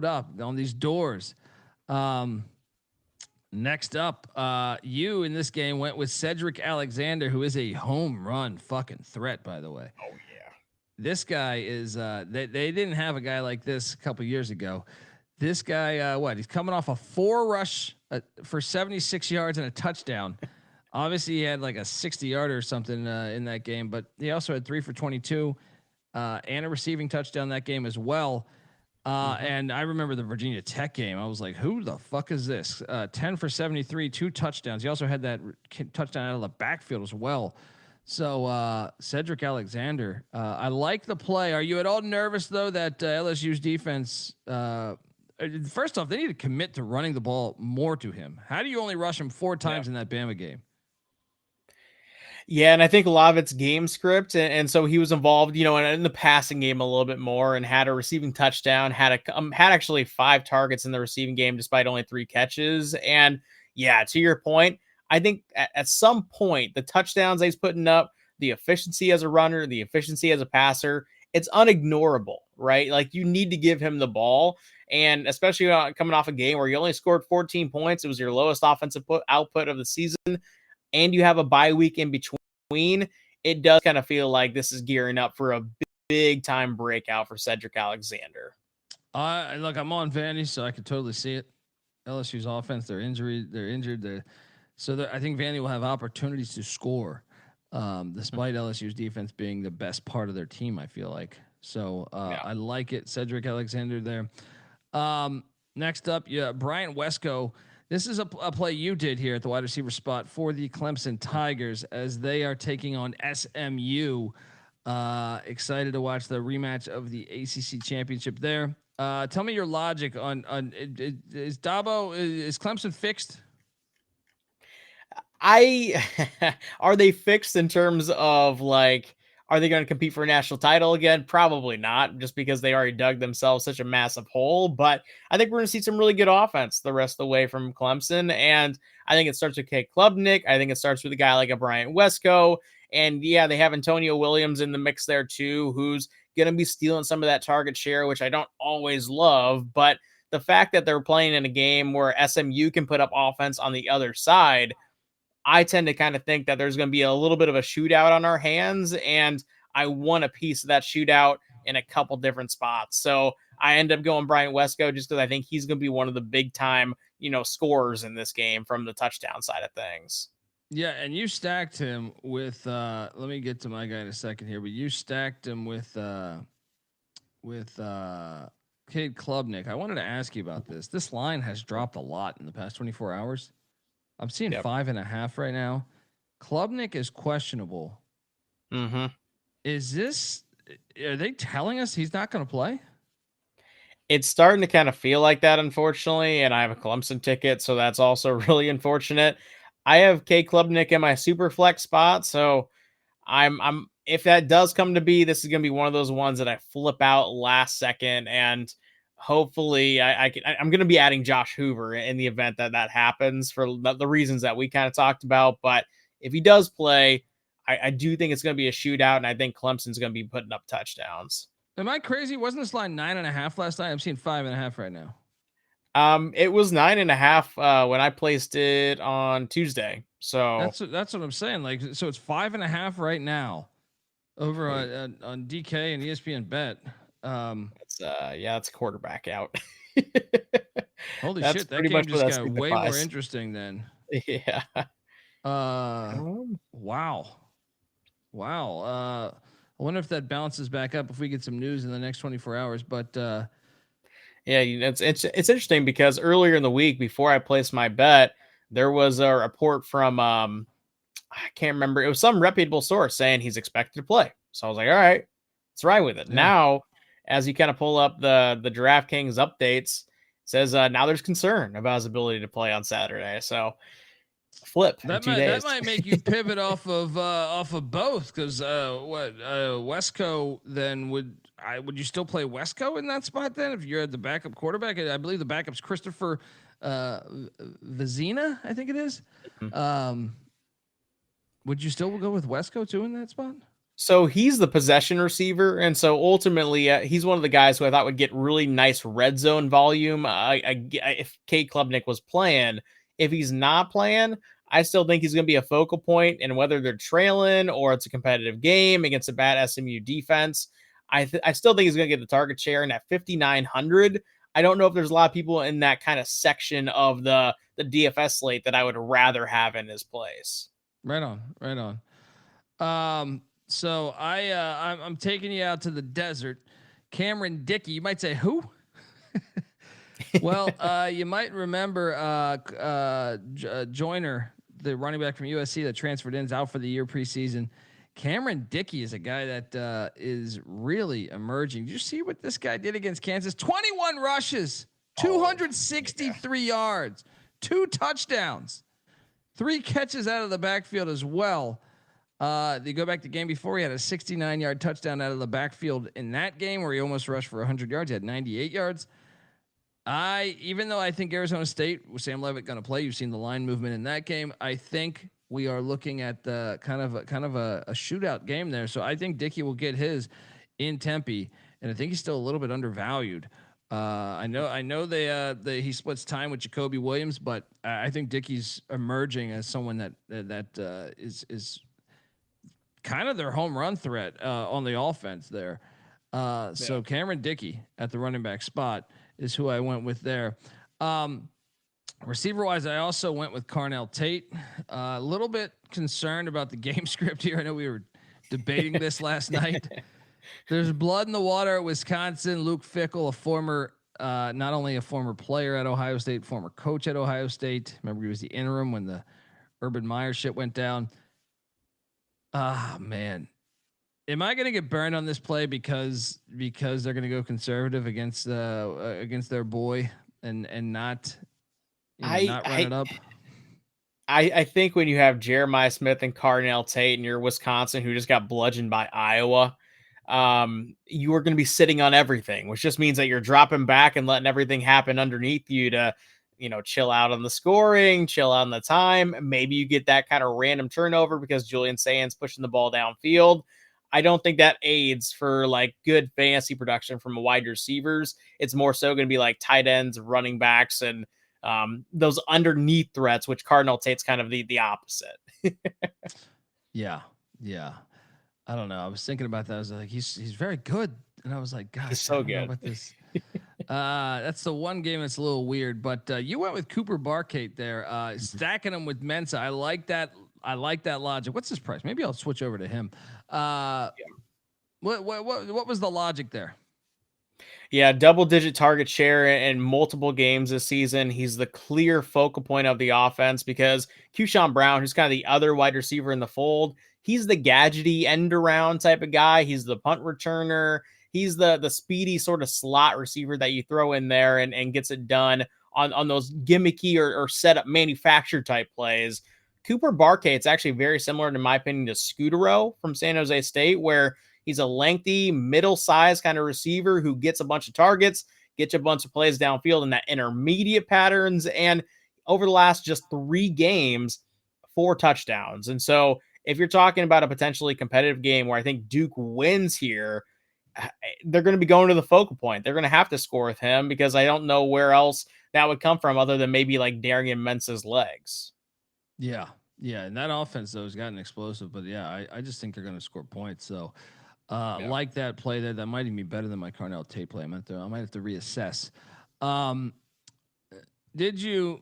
up on these doors. Next up, you in this game went with Cedric Alexander, who is a home run fucking threat, by the way. Oh yeah, this guy is. They didn't have a guy like this a couple years ago. This guy, he's coming off a 4 rush for 76 yards and a touchdown. Obviously, he had like a 60-yarder or something in that game, but he also had 3 for 22 and a receiving touchdown that game as well. And I remember the Virginia Tech game. I was like, who the fuck is this? 10 for 73, 2 touchdowns. He also had that touchdown out of the backfield as well. So Cedric Alexander, I like the play. Are you at all nervous, though, that LSU's defense first off, they need to commit to running the ball more to him? How do you only rush him 4 times in that Bama game? Yeah, and I think a lot of it's game script, and so he was involved, in the passing game a little bit more, and had a receiving touchdown, had actually 5 targets in the receiving game despite only 3 catches, and yeah, to your point, I think at some point, the touchdowns he's putting up, the efficiency as a runner, the efficiency as a passer, it's unignorable, right? Like, you need to give him the ball. And especially coming off a game where you only scored 14 points, it was your lowest offensive output of the season, and you have a bye week in between, it does kind of feel like this is gearing up for a big time breakout for Cedric Alexander. Look, I'm on Vandy, so I could totally see it. LSU's offense, they're injured. So I think Vandy will have opportunities to score, despite LSU's defense being the best part of their team, I feel like. So I like it. Cedric Alexander there. Next up, Bryant Wesco. This is a play you did here at the wide receiver spot for the Clemson Tigers as they are taking on SMU. Excited to watch the rematch of the ACC championship there. Tell me your logic on is Clemson fixed? Are they fixed in terms of, like, are they going to compete for a national title again? Probably not, just because they already dug themselves such a massive hole. But I think we're going to see some really good offense the rest of the way from Clemson. And I think it starts with Cade Klubnik. I think it starts with a guy like a Bryant Wesco. And yeah, they have Antonio Williams in the mix there too, who's going to be stealing some of that target share, which I don't always love. But the fact that they're playing in a game where SMU can put up offense on the other side, I tend to kind of think that there's going to be a little bit of a shootout on our hands, and I want a piece of that shootout in a couple different spots. So I end up going Bryant Wesco just because I think he's going to be one of the big time, scorers in this game from the touchdown side of things. Yeah, and you stacked him with let me get to my guy in a second here, but you stacked him with Cade Klubnik. I wanted to ask you about this. This line has dropped a lot in the past 24 hours. I'm seeing 5.5 right now. Klubnik is questionable. Mm-hmm. Are they telling us he's not going to play? It's starting to kind of feel like that, unfortunately. And I have a Clemson ticket, so that's also really unfortunate. I have Cade Klubnik in my super flex spot. So I'm if that does come to be, this is going to be one of those ones that I flip out last second, and hopefully I'm going to be adding Josh Hoover in the event that happens for the reasons that we kind of talked about. But if he does play, I do think it's going to be a shootout, and I think Clemson's going to be putting up touchdowns. Am I crazy? Wasn't this line 9.5 last night? I'm seeing 5.5 right now. It was 9.5 when I placed it on Tuesday. So that's what I'm saying. Like, so it's 5.5 right now over on DK and ESPN Bet. It's a quarterback out. Holy shit, that game just got way more interesting then. Yeah. Wow. I wonder if that bounces back up if we get some news in the next 24 hours. But yeah, it's interesting because earlier in the week, before I placed my bet, there was a report from I can't remember. It was some reputable source saying he's expected to play. So I was like, all right, let's ride with it. Yeah. Now, as you kind of pull up the DraftKings updates, it says now there's concern about his ability to play on Saturday. So flip that might make you pivot off of both, because Wesco then would you still play Wesco in that spot then if you're at the backup quarterback? I believe the backup's Christopher Vizina, I think it is. Mm-hmm. Would you still go with Wesco too in that spot? So he's the possession receiver, and so ultimately he's one of the guys who I thought would get really nice red zone volume. If Cade Klubnik was playing, if he's not playing, I still think he's going to be a focal point, and whether they're trailing or it's a competitive game against a bad SMU defense, I still think he's going to get the target share. And at 5,900, I don't know if there's a lot of people in that kind of section of the DFS slate that I would rather have in his place. Right on. So I'm taking you out to the desert. Cameron Dickey, you might say who? Well, you might remember Joyner, the running back from USC that transferred in, is out for the year preseason. Cameron Dickey is a guy that is really emerging. Did you see what this guy did against Kansas? 21 rushes, 263 yards, 2 touchdowns, 3 catches out of the backfield as well. They go back to the game before, he had a 69-yard touchdown out of the backfield in that game where he almost rushed for 100 yards. He had 98 yards. Even though I think Arizona State with Sam Leavitt going to play, you've seen the line movement in that game. I think we are looking at the kind of a shootout game there. So I think Dickey will get his in Tempe, and I think he's still a little bit undervalued. I know he splits time with Jacoby Williams, but I think Dickey's emerging as someone that is kind of their home run threat on the offense there. So Cameron Dickey at the running back spot is who I went with there. Receiver wise, I also went with Carnell Tate. A little bit concerned about the game script here. I know we were debating this last night. There's blood in the water at Wisconsin. Luke Fickell, a former, not only a former player at Ohio State, former coach at Ohio State. Remember, he was the interim when the Urban Meyer shit went down. Man. Am I going to get burned on this play because they're going to go conservative against their boy and not not run it up? I think when you have Jeremiah Smith and Carnell Tate and you're Wisconsin, who just got bludgeoned by Iowa, you are going to be sitting on everything, which just means that you're dropping back and letting everything happen underneath you to, chill out on the scoring, chill out on the time. Maybe you get that kind of random turnover because Julian Sands pushing the ball downfield. I don't think that aids for like good fantasy production from wide receivers. It's more so going to be like tight ends, running backs, and those underneath threats, which Carnell Tate's kind of the opposite. Yeah. I don't know. I was thinking about that. I was like, he's very good, and I was like, gosh, he's so good. About this. That's the one game that's a little weird. But you went with Cooper Barkate there, stacking him with Mensa. I like that. I like that logic. What's his price? Maybe I'll switch over to him. What was the logic there? Yeah, double-digit target share in multiple games this season. He's the clear focal point of the offense because Keyshawn Brown, who's kind of the other wide receiver in the fold, he's the gadgety end-around type of guy. He's the punt returner. He's the speedy sort of slot receiver that you throw in there and gets it done on those gimmicky or setup manufactured type plays. Cooper Barkate's actually very similar, in my opinion, to Scudero from San Jose State, where he's a lengthy, middle-sized kind of receiver who gets a bunch of targets, gets a bunch of plays downfield in that intermediate patterns, and over the last just 3 games, 4 touchdowns. And so if you're talking about a potentially competitive game where I think Duke wins here, they're going to be going to the focal point. They're going to have to score with him because I don't know where else that would come from other than maybe like Darian Mensa's legs. Yeah. And that offense though has gotten explosive, but yeah, I just think they're going to score points. So like that play there, that might even be better than my Carnell Tate play. I might have to reassess. Did you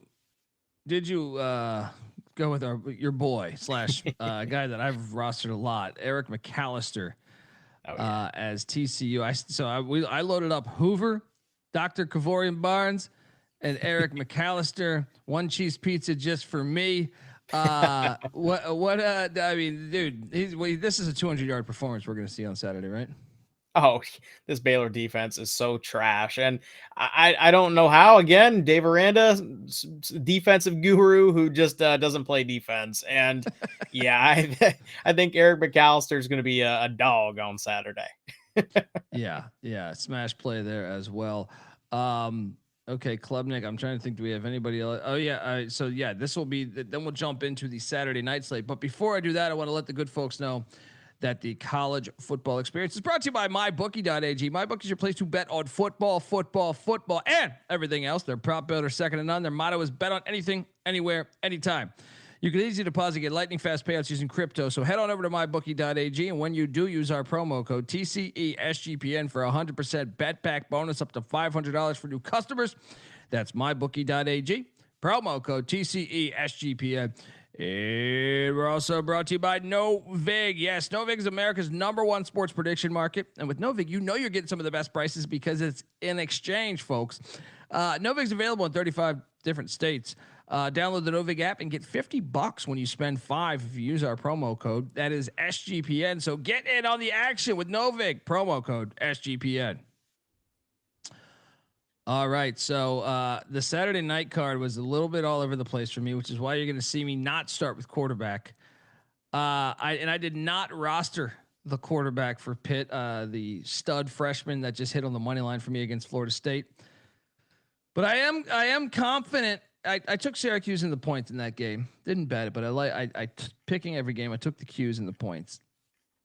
go with your boy / guy that I've rostered a lot, Eric McAllister, as TCU? I loaded up Hoover, Dr. Kavorian Barnes, and Eric McAllister. 1 cheese pizza just for me. I mean, dude, this is a 200-yard performance we're going to see on Saturday, right? Oh, this Baylor defense is so trash. And I don't know how, again, Dave Aranda, defensive guru who just doesn't play defense. And yeah, I think Eric McAllister is going to be a dog on Saturday. Yeah. Smash play there as well. Okay, Klubnik, I'm trying to think, do we have anybody else? Oh yeah. So yeah, this will be, then we'll jump into the Saturday night slate. But before I do that, I want to let the good folks know that the college football experience is brought to you by MyBookie.ag. MyBookie is your place to bet on football, and everything else. Their prop builder, second to none. Their motto is bet on anything, anywhere, anytime. You can easily deposit, get lightning fast payouts using crypto. So head on over to MyBookie.ag, and when you do, use our promo code TCESGPN for 100% bet back bonus up to $500 for new customers. That's MyBookie.ag, promo code TCESGPN. And we're also brought to you by Novig. Yes, Novig is America's #1 sports prediction market. And with Novig, you know you're getting some of the best prices because it's in exchange, folks. Novig's available in 35 different states. Download the Novig app and get $50 when you spend $5 if you use our promo code. That is SGPN. So get in on the action with Novig, promo code SGPN. All right, so the Saturday night card was a little bit all over the place for me, which is why you're going to see me not start with quarterback. I did not roster the quarterback for Pitt, the stud freshman that just hit on the money line for me against Florida State. But I am confident. I took Syracuse in the points in that game. Didn't bet it, but picking every game. I took the Qs and the points.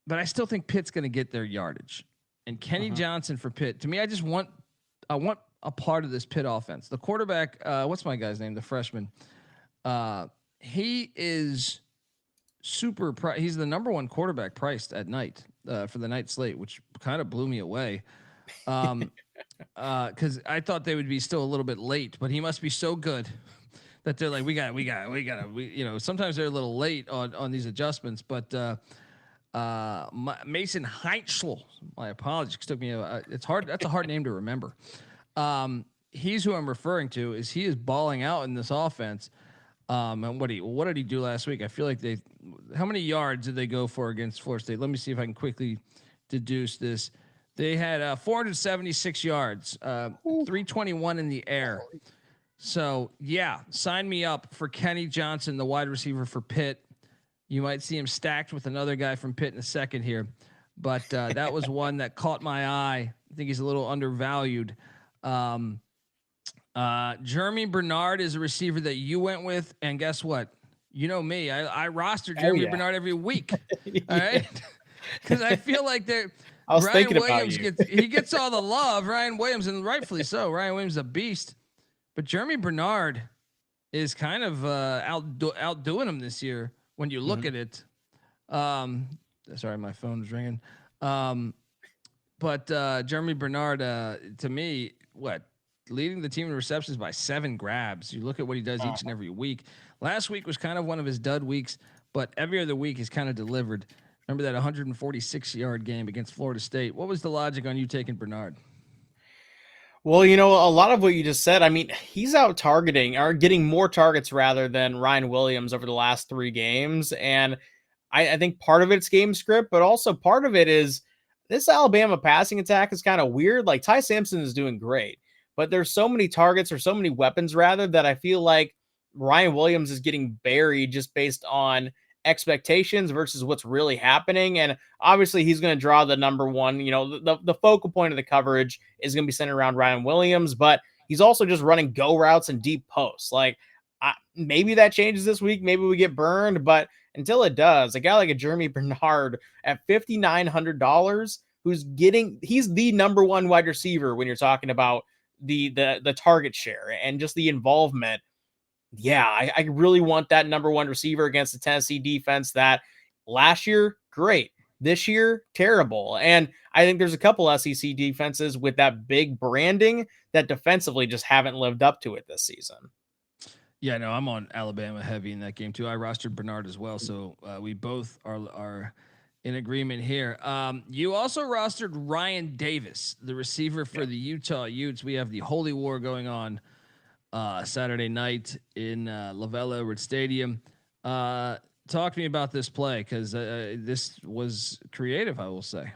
But I still think Pitt's going to get their yardage. And Kenny Johnson for Pitt. To me, I want a part of this Pitt offense. The quarterback, what's my guy's name? The freshman. He is super. He's the number one quarterback priced at night for the night slate, which kind of blew me away. Because I thought they would be still a little bit late, but he must be so good that they're like, we sometimes they're a little late on these adjustments, but Mason Heitschel, my apologies, took me it's hard. That's a hard name to remember. He's who I'm referring to. He is balling out in this offense. And what did he do last week? I feel like how many yards did they go for against Florida State? Let me see if I can quickly deduce this. They had 476 yards, 321 in the air. So yeah, sign me up for Kenny Johnson, the wide receiver for Pitt. You might see him stacked with another guy from Pitt in a second here, but that was one that caught my eye. I think he's a little undervalued. Jeremy Bernard is a receiver that you went with, and guess what? You know me, I roster Jeremy Bernard every week. All right, because I feel like Ryan Williams gets all the love. Ryan Williams, and rightfully so. Ryan Williams is a beast, but Jeremy Bernard is kind of outdoing him this year when you look at it. Sorry, my phone is ringing. But Jeremy Bernard, to me, leading the team in receptions by 7 grabs. You look at what he does each and every week. Last week was kind of one of his dud weeks, but every other week he's kind of delivered. Remember that 146-yard game against Florida State? What was the logic on you taking Bernard? Well, a lot of what you just said, I mean, he's out targeting or getting more targets rather than Ryan Williams over the last 3 games. And I think part of it's game script, but also part of it is this Alabama passing attack is kind of weird. Like Ty Simpson is doing great, but there's so many targets or so many weapons rather that I feel like Ryan Williams is getting buried just based on expectations versus what's really happening. And obviously he's going to draw the number one, the focal point of the coverage is going to be centered around Ryan Williams, but he's also just running go routes and deep posts. Like maybe that changes this week. Maybe we get burned, but until it does, a guy like a Jeremy Bernard at $5,900, he's the number one wide receiver when you're talking about the target share and just the involvement. Yeah, I really want that number one receiver against the Tennessee defense that last year, great. This year, terrible. And I think there's a couple SEC defenses with that big branding that defensively just haven't lived up to it this season. Yeah, no, I'm on Alabama heavy in that game too. I rostered Bernard as well, so we both are in agreement here. You also rostered Ryan Davis, the receiver for the Utah Utes. We have the Holy War going on Saturday night in LaVell Edwards Stadium. Talk to me about this play, because this was creative, I will say.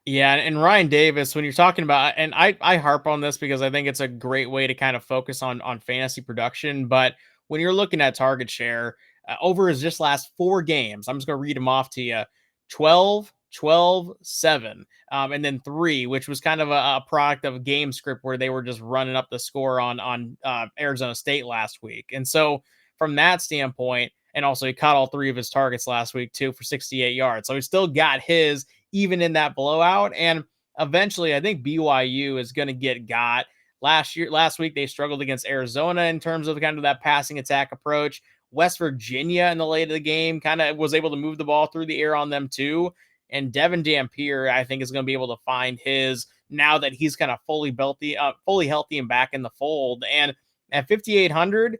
Yeah, and Ryan Davis, when you're talking about, and I harp on this because I think it's a great way to kind of focus on fantasy production, but when you're looking at target share over his just last 4 games, I'm just going to read them off to you: 12, 12, 7, and then 3, which was kind of a product of a game script where they were just running up the score on Arizona State last week. And so from that standpoint, and also he caught all 3 of his targets last week too for 68 yards. So he still got his even in that blowout. And eventually I think BYU is going to get got. Last week, they struggled against Arizona in terms of kind of that passing attack approach. West Virginia in the late of the game kind of was able to move the ball through the air on them too. And Devin Dampier, I think, is going to be able to find his now that he's kind of fully healthy and back in the fold. And at 5,800,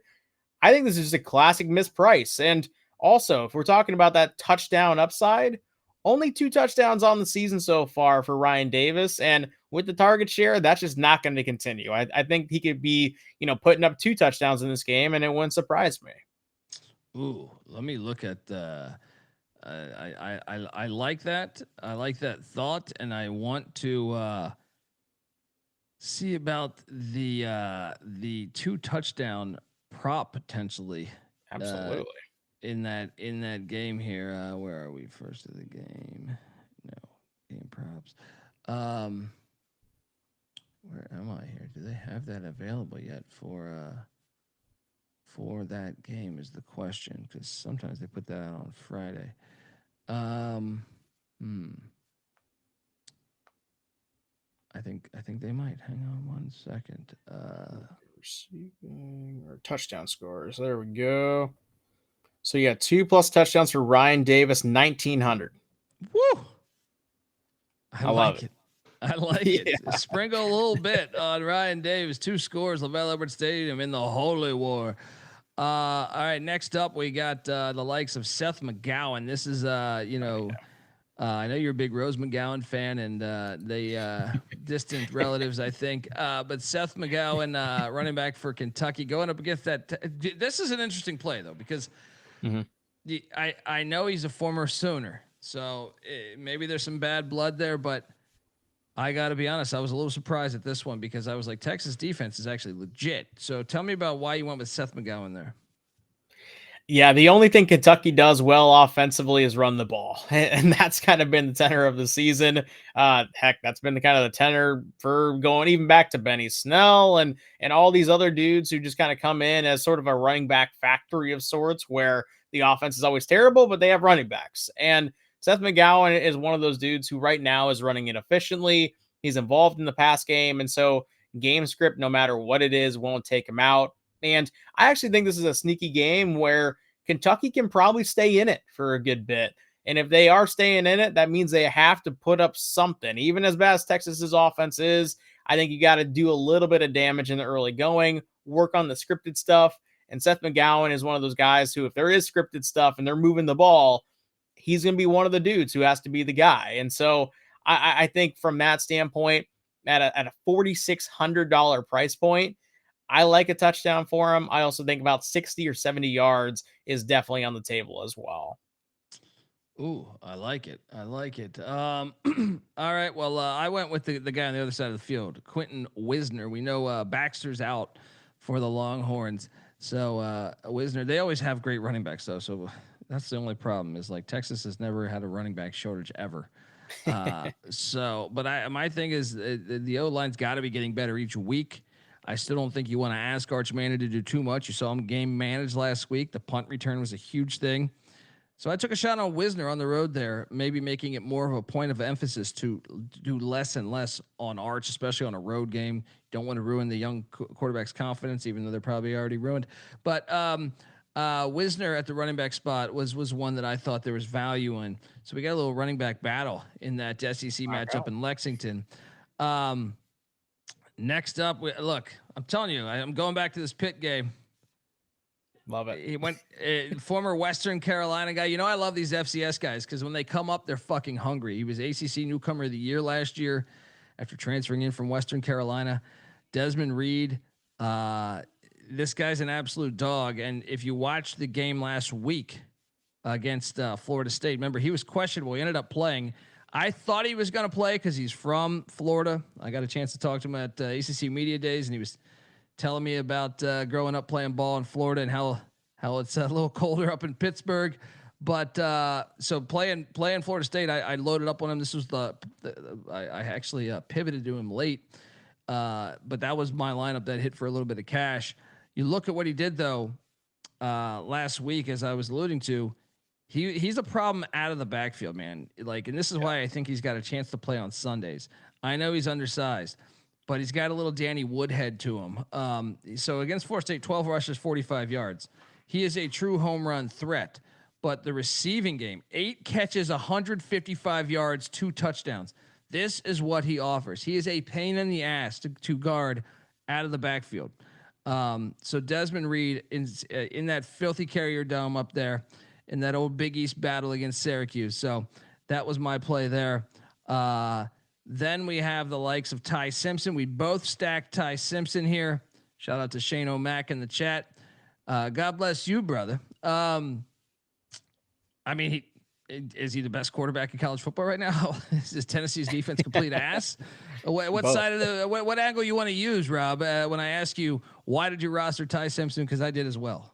I think this is just a classic misprice. And also, if we're talking about that touchdown upside, only 2 touchdowns on the season so far for Ryan Davis. And with the target share, that's just not going to continue. I think he could be, putting up 2 touchdowns in this game, and it wouldn't surprise me. Ooh, let me look at the. I like that. I like that thought, and I want to see about the 2 touchdown prop potentially. Absolutely. In that game here. Where are we? First of the game. No game props. Where am I here? Do they have that available yet for that game is the question, because sometimes they put that out on Friday. I think they might. Hang on one second. Receiving or touchdown scores. There we go. So you got 2+ touchdowns for Ryan Davis, 1,900. Woo! I love it. I like it. Sprinkle a little bit on Ryan Davis. 2 scores, LaVell Edwards Stadium in the Holy War. All right, next up we got the likes of Seth McGowan. This is I know you're a big Rose McGowan fan, and they distant relatives, I think. But Seth McGowan, running back for Kentucky, going up against that. This is an interesting play though, because I know he's a former Sooner, so maybe there's some bad blood there, but I got to be honest, I was a little surprised at this one because I was like, Texas defense is actually legit. So tell me about why you went with Seth McGowan there. Yeah, the only thing Kentucky does well offensively is run the ball. And that's kind of been the tenor of the season. Heck, that's been the kind of the tenor for going even back to Benny Snell and all these other dudes who just kind of come in as sort of a running back factory of sorts where the offense is always terrible, but they have running backs. And Seth McGowan is one of those dudes who right now is running it efficiently. He's involved in the pass game. And so game script, no matter what it is, won't take him out. And I actually think this is a sneaky game where Kentucky can probably stay in it for a good bit. And if they are staying in it, that means they have to put up something. Even as bad as Texas's offense is, I think you got to do a little bit of damage in the early going, work on the scripted stuff. And Seth McGowan is one of those guys who, if there is scripted stuff and they're moving the ball, he's going to be one of the dudes who has to be the guy. And so I think from that standpoint, at a $4,600 price point, I like a touchdown for him. I also think about 60 or 70 yards is definitely on the table as well. Ooh, I like it. All right. Well, I went with the guy on the other side of the field, Quentin Wisner. We know Baxter's out for the Longhorns. So Wisner, they always have great running backs though. So that's the only problem is like Texas has never had a running back shortage ever. But my thing is the O-line's got to be getting better each week. I still don't think you want to ask Arch Manning to do too much. You saw him game manage last week. The punt return was a huge thing. So I took a shot on Wisner on the road there, maybe making it more of a point of emphasis to do less and less on Arch, especially on a road game. Don't want to ruin the young quarterback's confidence, even though they're probably already ruined. But Wisner at the running back spot was one that I thought there was value in. So we got a little running back battle in that SEC matchup in Lexington. Next up, look, I'm telling you, I'm going back to this Pitt game. Love it. He went former Western Carolina guy. You know, I love these FCS guys because when they come up, they're fucking hungry. He was ACC Newcomer of the Year last year after transferring in from Western Carolina. Desmond Reed, this guy's an absolute dog. And if you watched the game last week against Florida State, remember, he was questionable. He ended up playing. I thought he was going to play because he's from Florida. I got a chance to talk to him at ACC Media Days, and he was telling me about growing up playing ball in Florida and how it's a little colder up in Pittsburgh. But so playing Florida State, I loaded up on him. This was I actually pivoted to him late, but that was my lineup that hit for a little bit of cash. You look at what he did though last week, as I was alluding to. He's a problem out of the backfield, man. Like, and this is why I think he's got a chance to play on Sundays. I know he's undersized, but he's got a little Danny Woodhead to him. So against Florida State, 12 rushes, 45 yards. He is a true home run threat. But the receiving game, 8 catches, 155 yards, 2 touchdowns. This is what he offers. He is a pain in the ass to guard out of the backfield. So Desmond Reed in that filthy Carrier Dome up there, in that old Big East battle against Syracuse. So that was my play there. Then we have the likes of Ty Simpson. We both stacked Ty Simpson here. Shout out to Shane O'Mac in the chat. God bless you, brother. I mean, is he the best quarterback in college football right now? Is Tennessee's defense complete ass? What side of what angle you want to use, Rob? When I ask you, why did you roster Ty Simpson? Because I did as well.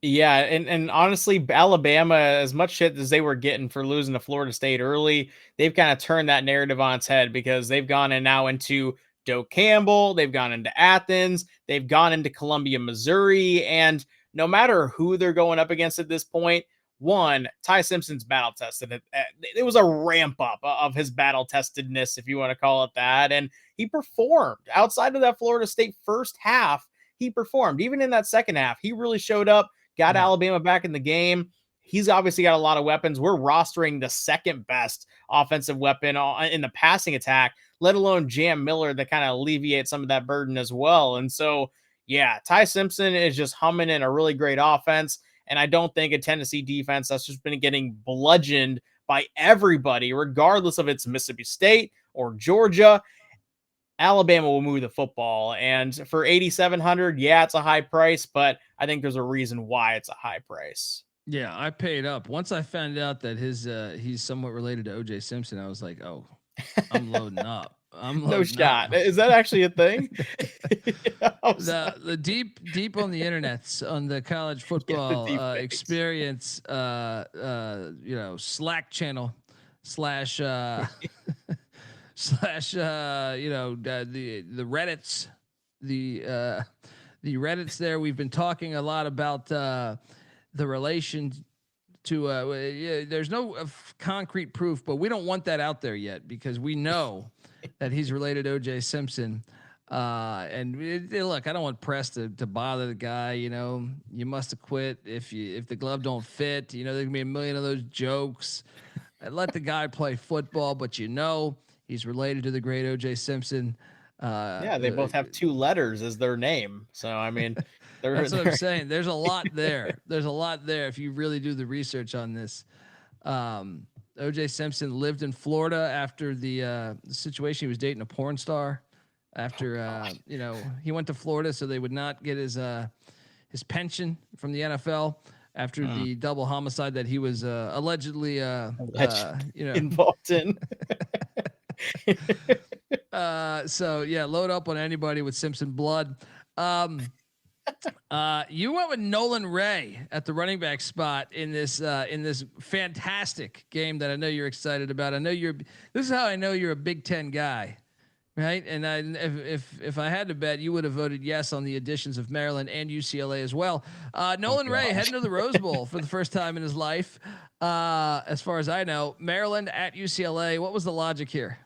Yeah, and honestly, Alabama, as much shit as they were getting for losing to Florida State early, they've kind of turned that narrative on its head because they've gone and now into Doak Campbell. They've gone into Athens. They've gone into Columbia, Missouri. And no matter who they're going up against at this point, one, Ty Simpson's battle tested. It was a ramp up of his battle testedness, if you want to call it that. And he performed outside of that Florida State first half. He performed even in that second half. He really showed up, got Alabama back in the game. He's obviously got a lot of weapons. We're rostering the second best offensive weapon in the passing attack, let alone Jam Miller to kind of alleviate some of that burden as well. And so, yeah, Ty Simpson is just humming in a really great offense. And I don't think a Tennessee defense that's just been getting bludgeoned by everybody, regardless of it's Mississippi State or Georgia. Alabama will move the football. And for 8,700, yeah, it's a high price, but I think there's a reason why it's a high price. Yeah, I paid up. Once I found out that he's somewhat related to OJ Simpson, I was like, oh, I'm loading up. No shot. Is that actually a thing? The deep on the internets, on the college football experience, Slack channel / slash the Reddits, the Reddits there. We've been talking a lot about the relation to there's no concrete proof, but we don't want that out there yet because we know that he's related to OJ Simpson. Look, I don't want press to bother the guy. You must have quit if the glove don't fit. There can be a million of those jokes. I let the guy play football, but he's related to the great OJ Simpson. They both have two letters as their name. So I mean, that's what I'm saying. There's a lot there. There's a lot there if you really do the research on this. OJ Simpson lived in Florida after the situation. He was dating a porn star. After he went to Florida so they would not get his pension from the NFL after the double homicide that he was allegedly involved in. Load up on anybody with Simpson blood. You went with Nolan Ray at the running back spot in this fantastic game that I know you're excited about. This is how I know you're a Big Ten guy, right? And if I had to bet, you would have voted yes on the additions of Maryland and UCLA as well. Nolan Ray heading to the Rose Bowl for the first time in his life, as far as I know. Maryland at UCLA. What was the logic here?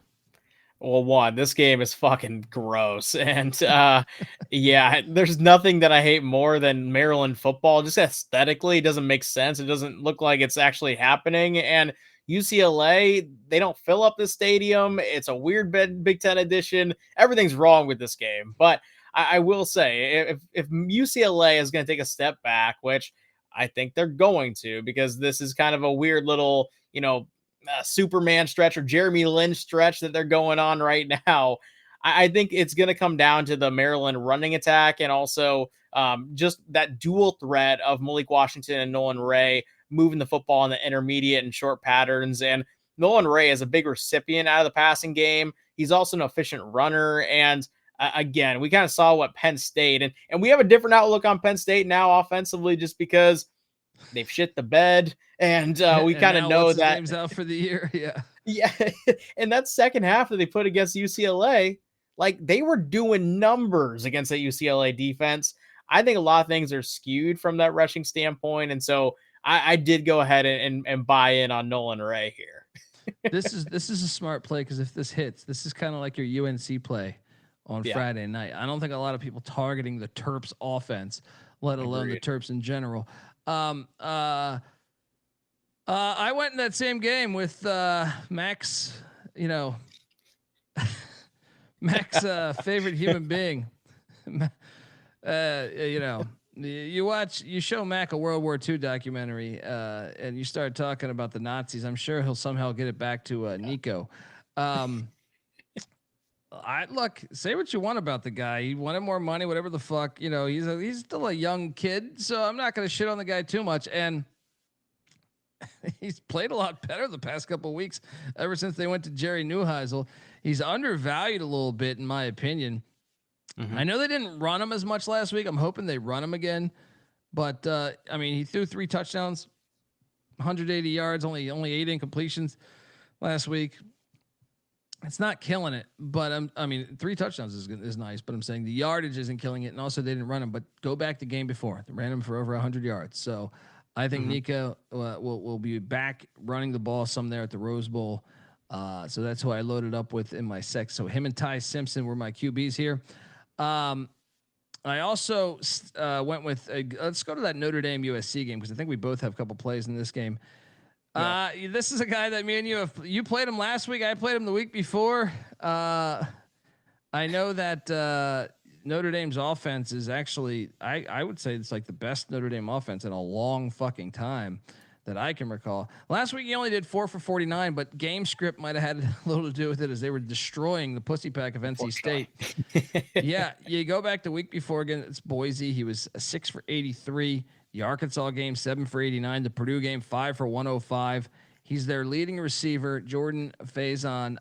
Well, one, this game is fucking gross. And there's nothing that I hate more than Maryland football. Just aesthetically, it doesn't make sense. It doesn't look like it's actually happening. And UCLA, they don't fill up the stadium. It's a weird Big Ten edition. Everything's wrong with this game. But I will say, if UCLA is going to take a step back, which I think they're going to, because this is kind of a weird little, Superman stretch or Jeremy Lin stretch that they're going on right now. I think it's going to come down to the Maryland running attack and also just that dual threat of Malik Washington and Nolan Ray moving the football in the intermediate and short patterns. And Nolan Ray is a big recipient out of the passing game. He's also an efficient runner. And again, we kind of saw what Penn State and we have a different outlook on Penn State now offensively, just because they've shit the bed, and we kind of know that game's out for the year. Yeah. And that second half that they put against UCLA, like they were doing numbers against that UCLA defense. I think a lot of things are skewed from that rushing standpoint, and so I did go ahead and buy in on Nolan Ray here. This is a smart play because if this hits, this is kind of like your UNC play on Friday night. I don't think a lot of people targeting the Terps offense, let alone the Terps in general. I went in that same game with Max, Max favorite human being. You show Mac a World War II documentary, and you start talking about the Nazis. I'm sure he'll somehow get it back to Nico. Say what you want about the guy. He wanted more money, whatever the fuck. He's still a young kid, so I'm not going to shit on the guy too much. And he's played a lot better the past couple of weeks ever since they went to Jerry Neuheisel. He's undervalued a little bit, in my opinion. Mm-hmm. I know they didn't run him as much last week. I'm hoping they run him again. But, he threw 3 touchdowns, 180 yards, only 8 incompletions last week. It's not killing it, but I mean, 3 touchdowns is nice, but I'm saying the yardage isn't killing it, and also they didn't run him. But go back to game before, they ran him for over 100 yards. So I think Nico will be back running the ball some there at the Rose Bowl. So that's who I loaded up with in my sec. So him and Ty Simpson were my QBs here. I also went with let's go to that Notre Dame USC game because I think we both have a couple plays in this game. Yeah. This is a guy that me and you played him last week. I played him the week before. I know that Notre Dame's offense is actually, I would say it's like the best Notre Dame offense in a long fucking time that I can recall. Last week he only did 4 for 49, but game script might have had a little to do with it as they were destroying the pussy pack of NC State. Yeah, you go back the week before again. It's Boise. He was 6 for 83. The Arkansas game, 7 for 89. The Purdue game, 5 for 105. He's their leading receiver, Jordan Faison.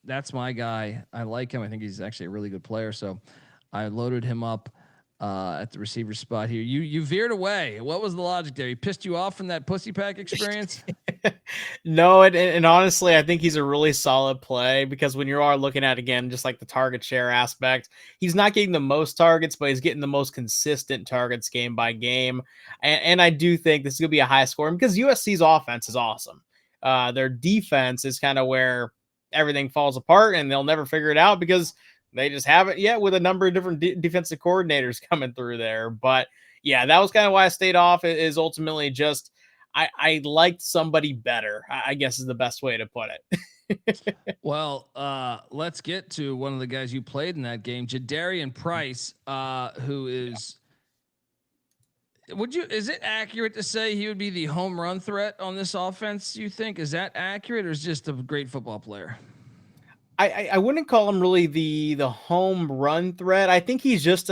That's my guy. I like him. I think he's actually a really good player. So I loaded him up at the receiver spot here. You veered away. What was the logic there? He pissed you off from that pussy pack experience? No, and honestly, I think he's a really solid play because when you are looking at, again, just like the target share aspect, he's not getting the most targets, but he's getting the most consistent targets game by game. And I do think this is going to be a high score because USC's offense is awesome. Their defense is kind of where everything falls apart and they'll never figure it out because they just haven't yet with a number of different defensive coordinators coming through there. But yeah, that was kind of why I stayed off. It is ultimately just I liked somebody better, I guess is the best way to put it. Well, let's get to one of the guys you played in that game, Jadarian Price, who is. Is it accurate to say he would be the home run threat on this offense? You think is that accurate, or is just a great football player? I wouldn't call him really the home run threat. I think he's just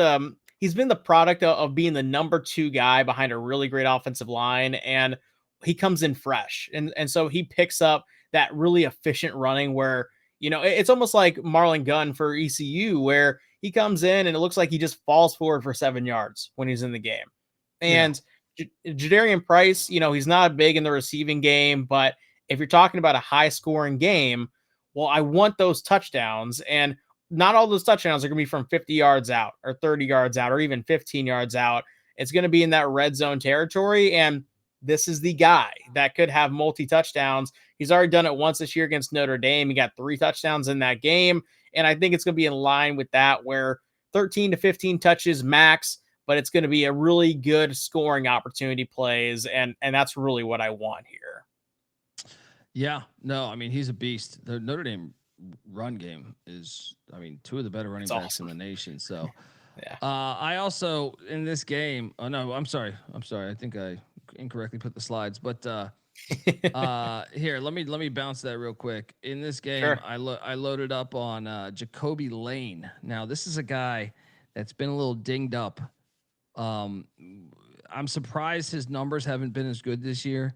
he's been the product of being the number 2 guy behind a really great offensive line, and he comes in fresh, and so he picks up that really efficient running where it's almost like Marlon Gunn for ECU, where he comes in and it looks like he just falls forward for 7 yards when he's in the game. And Jadarian Price, he's not big in the receiving game, but if you're talking about a high scoring game, well, I want those touchdowns, and not all those touchdowns are going to be from 50 yards out or 30 yards out or even 15 yards out. It's going to be in that red zone territory, and this is the guy that could have multi-touchdowns. He's already done it once this year against Notre Dame. He got 3 touchdowns in that game, and I think it's going to be in line with that where 13 to 15 touches max, but it's going to be a really good scoring opportunity plays, and that's really what I want here. Yeah, no, I mean, he's a beast. The Notre Dame run game is, 2 of the better running backs in the nation. So, yeah. I also in this game. Oh no, I'm sorry. I think I incorrectly put the slides, but here, let me bounce that real quick. In this game, sure. I loaded up on Jacoby Lane. Now, this is a guy that's been a little dinged up. I'm surprised his numbers haven't been as good this year.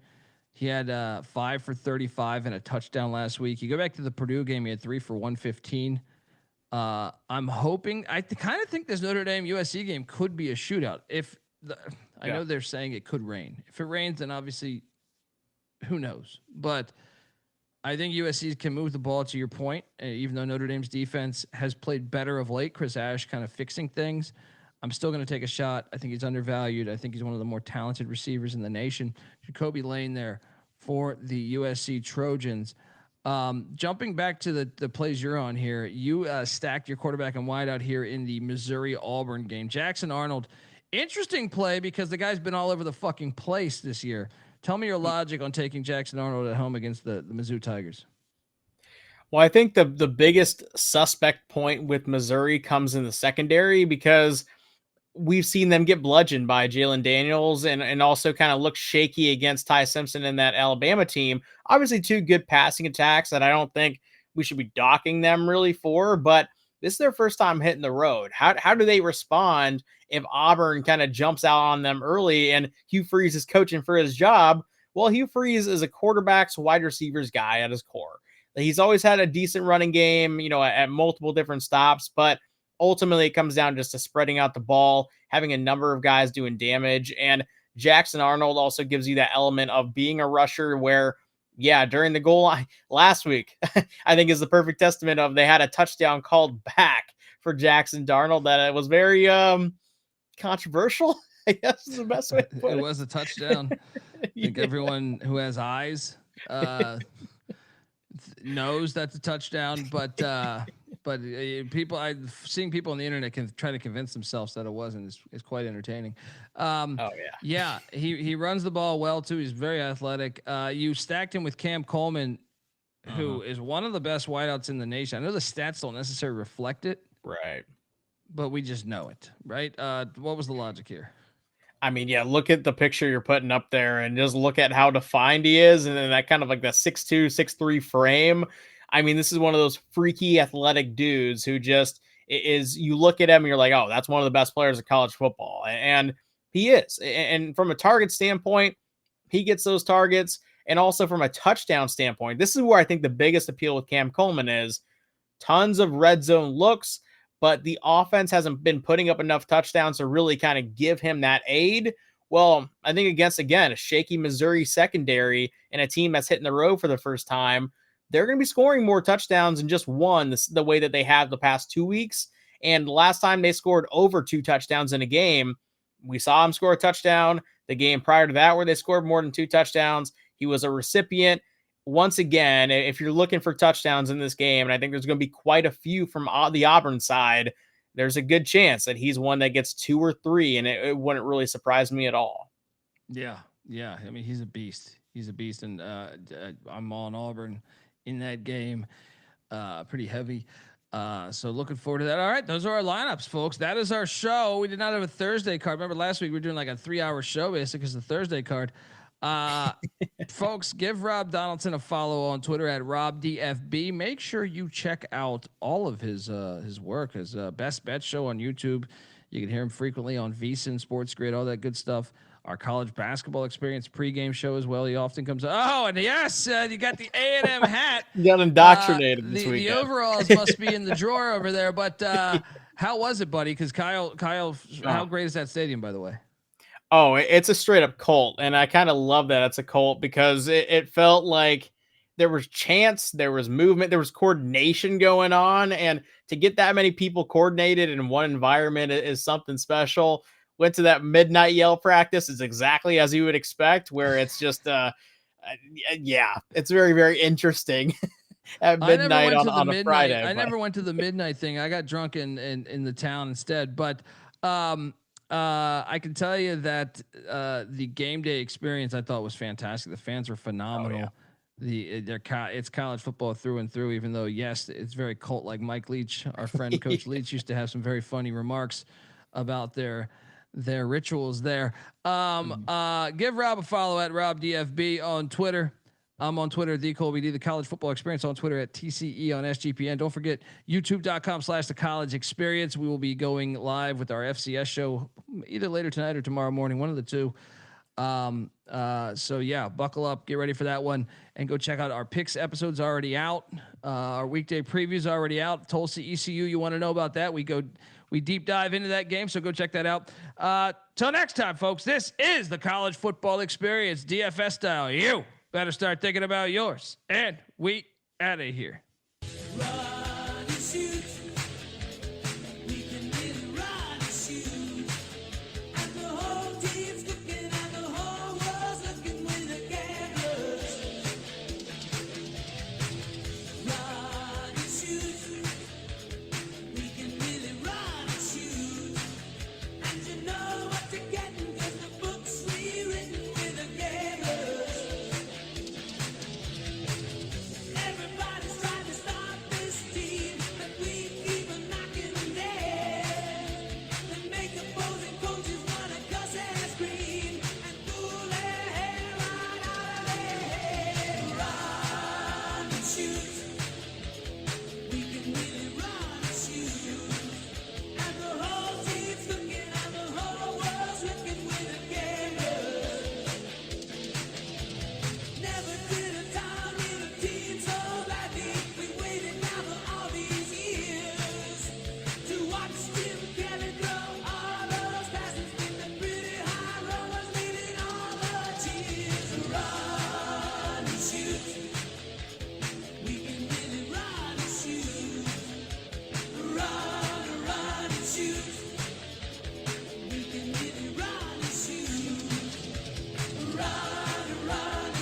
He had 5 for 35 and a touchdown last week. You go back to the Purdue game, he had 3 for 115. I'm hoping, I kind of think this Notre Dame USC game could be a shootout. I know they're saying it could rain. If it rains, then obviously, who knows? But I think USC can move the ball, to your point, even though Notre Dame's defense has played better of late. Chris Ash kind of fixing things. I'm still going to take a shot. I think he's undervalued. I think he's one of the more talented receivers in the nation. Jacoby Lane there for the USC Trojans. Jumping back to the plays you're on here, you stacked your quarterback and wide out here in the Missouri-Auburn game. Jackson Arnold, interesting play because the guy's been all over the fucking place this year. Tell me your logic on taking Jackson Arnold at home against the Mizzou Tigers. Well, I think the biggest suspect point with Missouri comes in the secondary because we've seen them get bludgeoned by Jalen Daniels and also kind of look shaky against Ty Simpson in that Alabama team. Obviously 2 good passing attacks that I don't think we should be docking them really for, but this is their first time hitting the road. How do they respond if Auburn kind of jumps out on them early and Hugh Freeze is coaching for his job? Well, Hugh Freeze is a quarterback's wide receivers guy at his core. He's always had a decent running game, at multiple different stops, but ultimately it comes down just to spreading out the ball, having a number of guys doing damage. And Jackson Arnold also gives you that element of being a rusher where during the goal line last week, I think is the perfect testament of they had a touchdown called back for Jackson Arnold that it was very controversial, I guess is the best way to put it. It was a touchdown. I think everyone who has eyes knows that's a touchdown, but people, I've seen people on the internet can try to convince themselves that it wasn't. It's quite entertaining. He runs the ball well too. He's very athletic. You stacked him with Cam Coleman, who is one of the best wideouts in the nation. I know the stats don't necessarily reflect it, right? But we just know it, right? What was the logic here? I mean, look at the picture you're putting up there and just look at how defined he is. And then that kind of like that 6'2", 6'3" frame. I mean, this is one of those freaky athletic dudes who just is, you look at him and you're like, oh, that's one of the best players of college football. And he is. And from a target standpoint, he gets those targets. And also from a touchdown standpoint, this is where I think the biggest appeal with Cam Coleman is tons of red zone looks, but the offense hasn't been putting up enough touchdowns to really kind of give him that aid. Well, I think against, again, a shaky Missouri secondary and a team that's hitting the road for the first time, they're going to be scoring more touchdowns than just one, the way that they have the past 2 weeks. And last time they scored over 2 touchdowns in a game, we saw him score a touchdown. The game prior to that where they scored more than 2 touchdowns, he was a recipient. Once again, if you're looking for touchdowns in this game, and I think there's going to be quite a few from the Auburn side, there's a good chance that he's one that gets 2 or 3, and it wouldn't really surprise me at all. Yeah. I mean, he's a beast. And I'm on Auburn in that game, pretty heavy. So looking forward to that. All right, those are our lineups, folks. That is our show. We did not have a Thursday card. Remember last week we were doing like a 3-hour show basically because the Thursday card. Folks, give Rob Donaldson a follow on Twitter at RobDFB. Make sure you check out all of his work, his Best Bet show on YouTube. You can hear him frequently on VSiN, Sports Grid, all that good stuff. Our college basketball experience pregame show as well. He often comes. Oh, and yes, you got the A&M hat. You got indoctrinated this weekend. The overalls must be in the drawer over there. But how was it, buddy? Because Kyle, how great is that stadium, by the way? Oh, it's a straight up cult. And I kind of love that it's a cult because it felt like there was chance, there was movement, there was coordination going on. And to get that many people coordinated in one environment is something special. Went to that midnight yell practice is exactly as you would expect, where it's just, it's very, very interesting at midnight on a Friday. I never went to the midnight thing. I got drunk in the town instead. But I can tell you that the game day experience I thought was fantastic. The fans were phenomenal. Oh, yeah. It's college football through and through, even though, yes, it's very cult like Mike Leach, our friend Coach Leach, used to have some very funny remarks about their rituals there. Give Rob a follow at RobDFB on Twitter. I'm on Twitter, TheColbyD, the college football experience on Twitter at TCE on SGPN. Don't forget youtube.com/the college experience. We will be going live with our FCS show either later tonight or tomorrow morning, one of the two. So yeah, buckle up, get ready for that one, and go check out our picks episodes already out. Our weekday previews already out. Tulsa ECU, you want to know about that? We deep dive into that game, so go check that out. Till next time, folks, this is the college football experience, DFS style. You better start thinking about yours. And we out of here. Shoot.